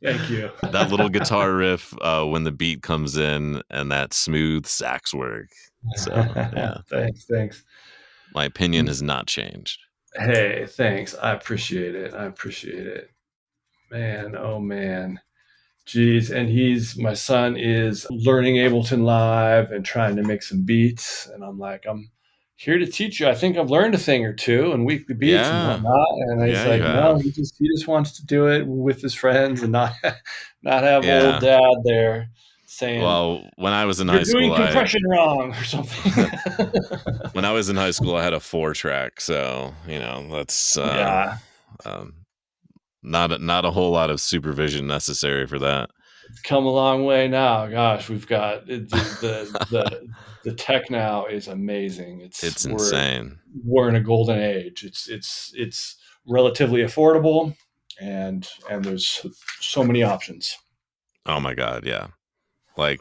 Thank you. that little guitar riff when the beat comes in and that smooth sax work. So yeah, Thanks. my opinion has not changed. Hey, thanks. I appreciate it. Man, oh man. Geez, and my son is learning Ableton Live and trying to make some beats. And I'm like, I'm here to teach you. I think I've learned a thing or two and weekly beats and Yeah, whatnot. And he's yeah, you like, no, have. he just wants to do it with his friends and not not have old Yeah. dad there saying, Well, when I was in high you're school, doing compression wrong or something. when I was in high school, I had a 4-track, so that's Yeah. um, not a whole lot of supervision necessary for that. It's come a long way now. Gosh, we've got the tech now is amazing. It's insane. We're in a golden age. It's relatively affordable, and there's so many options. Oh my god, yeah. Like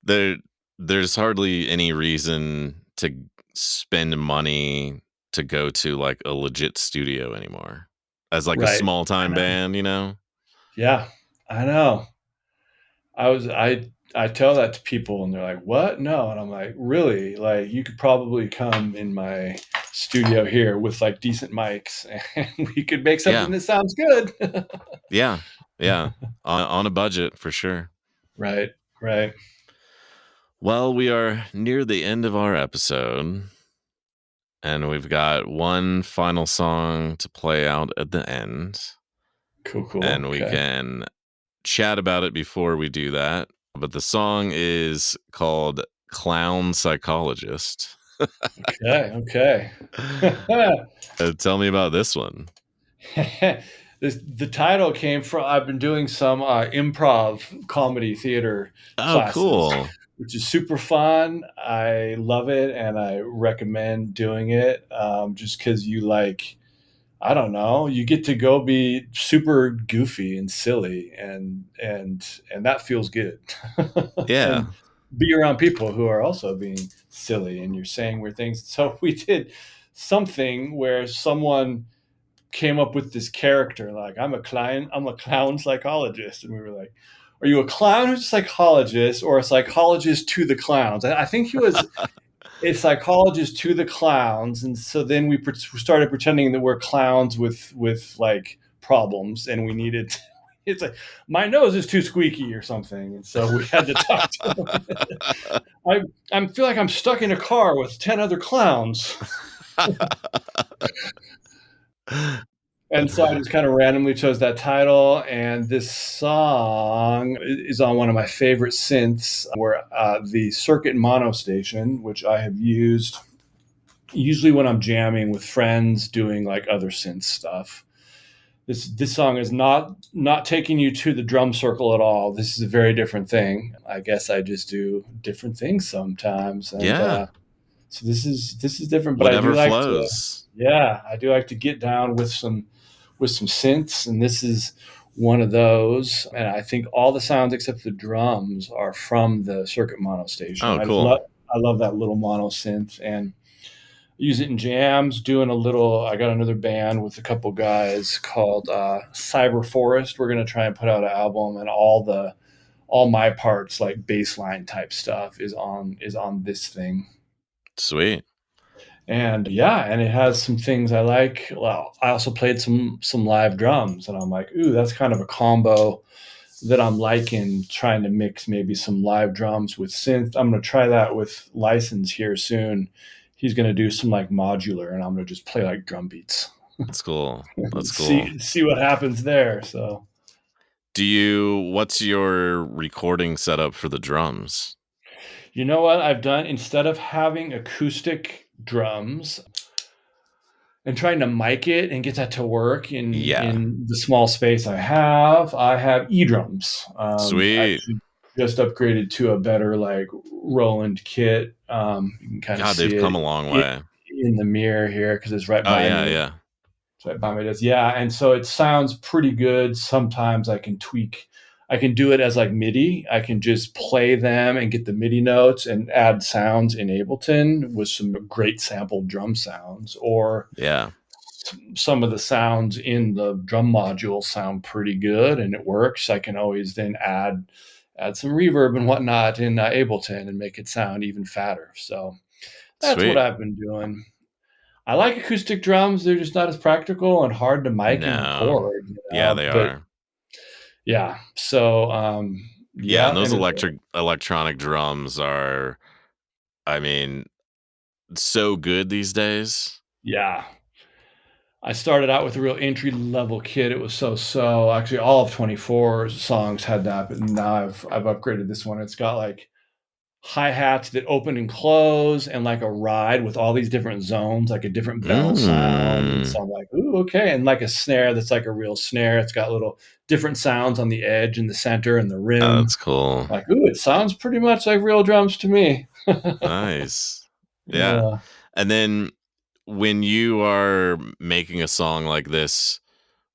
there there's hardly any reason to spend money to go to like a legit studio anymore. As like a Right. small I time know. band. Yeah, I know. I tell that to people and they're like, "What? No." And I'm like, "Really? Like you could probably come in my studio here with like decent mics and we could make something Yeah. that sounds good." Yeah. Yeah. On a budget for sure. Right. Right. Well, we are near the end of our episode, and we've got one final song to play out at the end, Cool. and we Okay. can chat about it before we do that. But the song is called Clown Psychologist. Okay. Tell me about this one. The title came from I've been doing some improv comedy theater Oh, classes, cool. which is super fun. I love it and I recommend doing it just because I don't know, you get to go be super goofy and silly and that feels good. Yeah. And be around people who are also being silly and you're saying weird things. So we did something where someone came up with this character like I'm a clown psychologist, and we were like, are you a clown who's a psychologist or a psychologist to the clowns? I think he was a psychologist to the clowns, and so then we started pretending that we're clowns with like problems, and we needed. It's like my nose is too squeaky or something, and so we had to talk to him. I feel like I'm stuck in a car with 10 other clowns. And so I just kind of randomly chose that title, and this song is on one of my favorite synths, where the Circuit Mono Station, which I have used usually when I'm jamming with friends doing like other synth stuff. This song is not taking you to the drum circle at all. This is a very different thing. I guess I just do different things sometimes, and Yeah. so this is different. But I do Whatever like to, flows. yeah, I do like to get down with some synths, and this is one of those. And I think all the sounds except the drums are from the Circuit Mono Station. Oh, cool. I love that little mono synth and use it in jams. Doing a little. I got another band with a couple guys called Cyber Forest. We're gonna try and put out an album, and all my parts like bass line type stuff is on this thing. Sweet. And yeah, and it has some things I like. Well, I also played some live drums, and I'm like, ooh, that's kind of a combo that I'm liking. Trying to mix maybe some live drums with synth. I'm gonna try that with License here soon. He's gonna do some like modular, and I'm gonna just play like drum beats. That's cool. That's cool. See what happens there. So What's your recording setup for the drums? you know what I've done instead of having acoustic drums and trying to mic it and get that to work Yeah. in the small space I have e-drums. Sweet. Actually just upgraded to a better like Roland kit. You can kind of God, see they've come a long it way. in the mirror here because it's right Oh, by yeah, me. yeah. It's right by my desk. Yeah, and so it sounds pretty good. Sometimes I can tweak I can do it as like MIDI. I can just play them and get the MIDI notes and add sounds in Ableton with some great sampled drum sounds, or Yeah. some of the sounds in the drum module sound pretty good and it works. I can always then add some reverb and whatnot in Ableton and make it sound even fatter. So that's what Sweet. I've been doing. I like acoustic drums. They're just not as practical and hard to mic and No. record, Yeah, they but are. yeah. So Yeah, and yeah, those and electronic drums are, I mean, so good these days. yeah. I started out with a real entry level kit. It was so. Actually, all of 24 songs had that, but now I've upgraded this one. It's got like hi-hats that open and close and like a ride with all these different zones, like a different bell sound. And Mm. so I'm like, ooh, okay. And like a snare that's like a real snare. It's got little different sounds on the edge and the center and the Oh, rim. that's cool. Like, ooh, it sounds pretty much like real drums to me. Nice. Yeah. Yeah. And then when you are making a song like this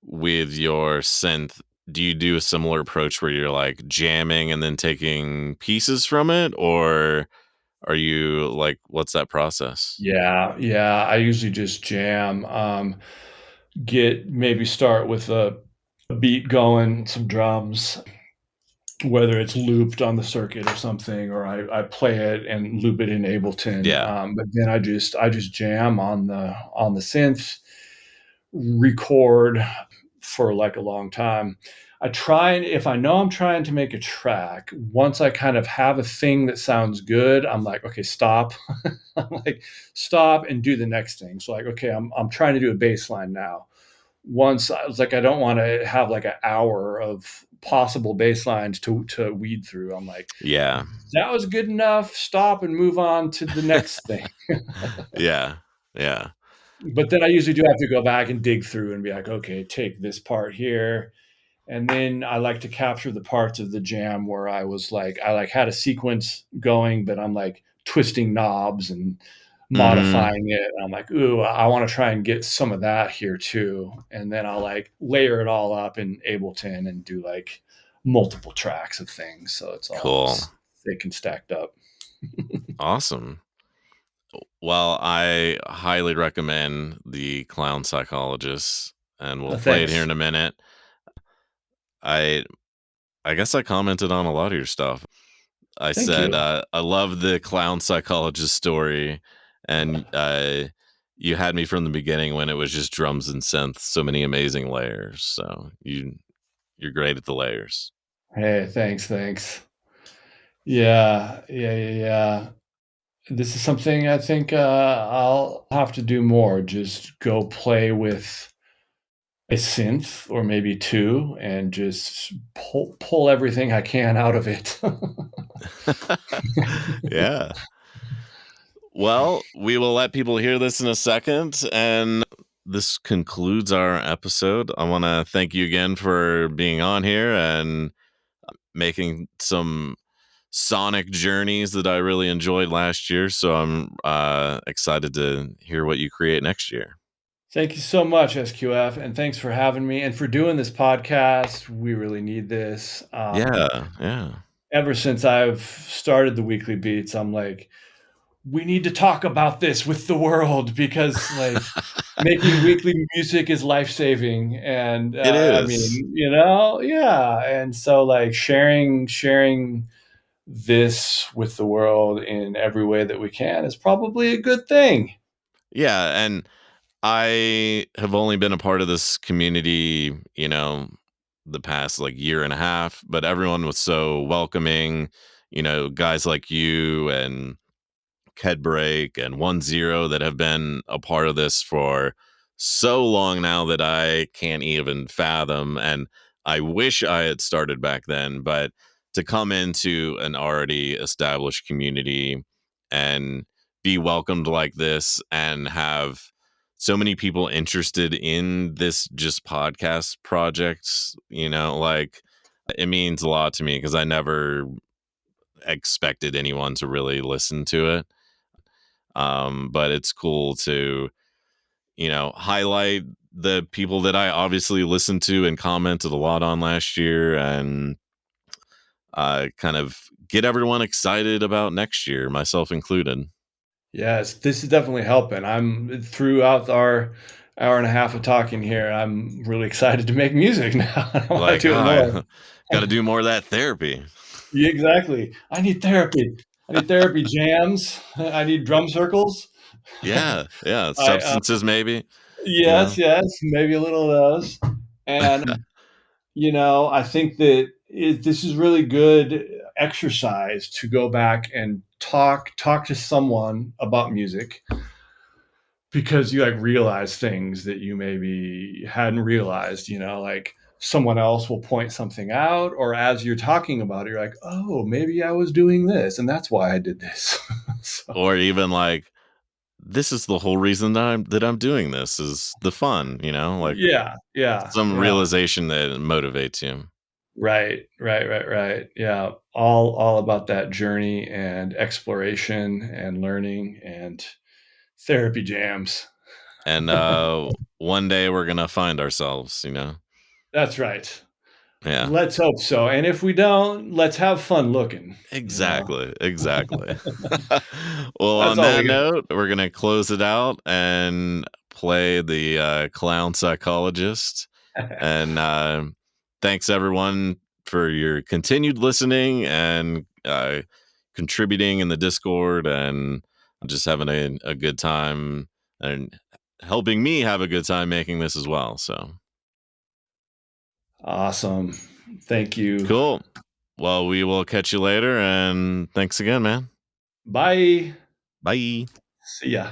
with your synth, do you do a similar approach where you're like jamming and then taking pieces from it? Or are you like, what's that process? Yeah. I usually just jam. Maybe start with a beat going, some drums, whether it's looped on the circuit or something, or I play it and loop it in Ableton. Yeah. But then I just jam on the synth, record for like a long time. I try, and if I know I'm trying to make a track, once I kind of have a thing that sounds good, I'm like, okay, stop. I'm like, stop and do the next thing. So like, okay, I'm trying to do a bass line now. Once I was like, I don't want to have like an hour of possible bass lines to weed through. I'm like, Yeah. that was good enough. Stop and move on to the next thing. Yeah. Yeah. But then I usually do have to go back and dig through and be like, okay, take this part here. And then I like to capture the parts of the jam where I like had a sequence going, but I'm like twisting knobs and Hmm. modifying it. And I'm like, ooh, I want to try and get some of that here too. And then I'll like layer it all up in Ableton and do like multiple tracks of things. So it's all Cool. thick and stacked up. Awesome. Well, I highly recommend the Clown Psychologist, and we'll play it here Thanks. in a minute. I I guess I commented on a lot of your stuff. I Thank said, you. I love the Clown Psychologist story, and you had me from the beginning when it was just drums and synth, so many amazing layers. So you're great at the layers. Hey, thanks. Yeah. This is something I think I'll have to do more. Just go play with a synth or maybe two, and just pull everything I can out of it. Yeah. Well, we will let people hear this in a second. And this concludes our episode. I want to thank you again for being on here and making some sonic journeys that I really enjoyed last year. So I'm excited to hear what you create next year. Thank you so much, SQF, and thanks for having me and for doing this podcast. We really need this. Yeah. Yeah. Ever since I've started the weekly beats, I'm like, we need to talk about this with the world, because like making weekly music is life-saving. And It I is. mean, yeah. And so like sharing this with the world in every way that we can is probably a good thing. Yeah. And I have only been a part of this community, the past like year and a half, but everyone was so welcoming, guys like you and Kedbreak and 10 that have been a part of this for so long now that I can't even fathom. And I wish I had started back then, but to come into an already established community and be welcomed like this and have so many people interested in this just podcast projects, like it means a lot to me because I never expected anyone to really listen to it. But it's cool to, highlight the people that I obviously listened to and commented a lot on last year. And kind of get everyone excited about next year, myself included. Yes, this is definitely helping. I'm throughout our hour and a half of talking here, I'm really excited to make music now. I wanna Like, do it more. got to do more of that therapy. Yeah, exactly. I need therapy. I need therapy jams. I need drum circles. Yeah, yeah, I, substances maybe, you yes, know? yes, maybe a little of those. And, I think that this is really good exercise to go back and talk to someone about music because you like realize things that you maybe hadn't realized, like someone else will point something out, or as you're talking about it, you're like, oh, maybe I was doing this and that's why I did this. So, Or even like, this is the whole reason that I'm doing this is the fun, like yeah, yeah, some yeah. realization that motivates you. Right, right, right, right. Yeah. All about that journey and exploration and learning and therapy jams. And one day we're gonna find ourselves. That's right. Yeah. Let's hope so. And if we don't, let's have fun looking. Exactly, exactly. Well, That's on all that we got. note, we're gonna close it out and play the clown psychologist. And thanks everyone for your continued listening and contributing in the Discord and just having a good time and helping me have a good time making this as well. So Awesome. Thank you. cool. Well, we will catch you later and thanks again, man. Bye. Bye. See ya.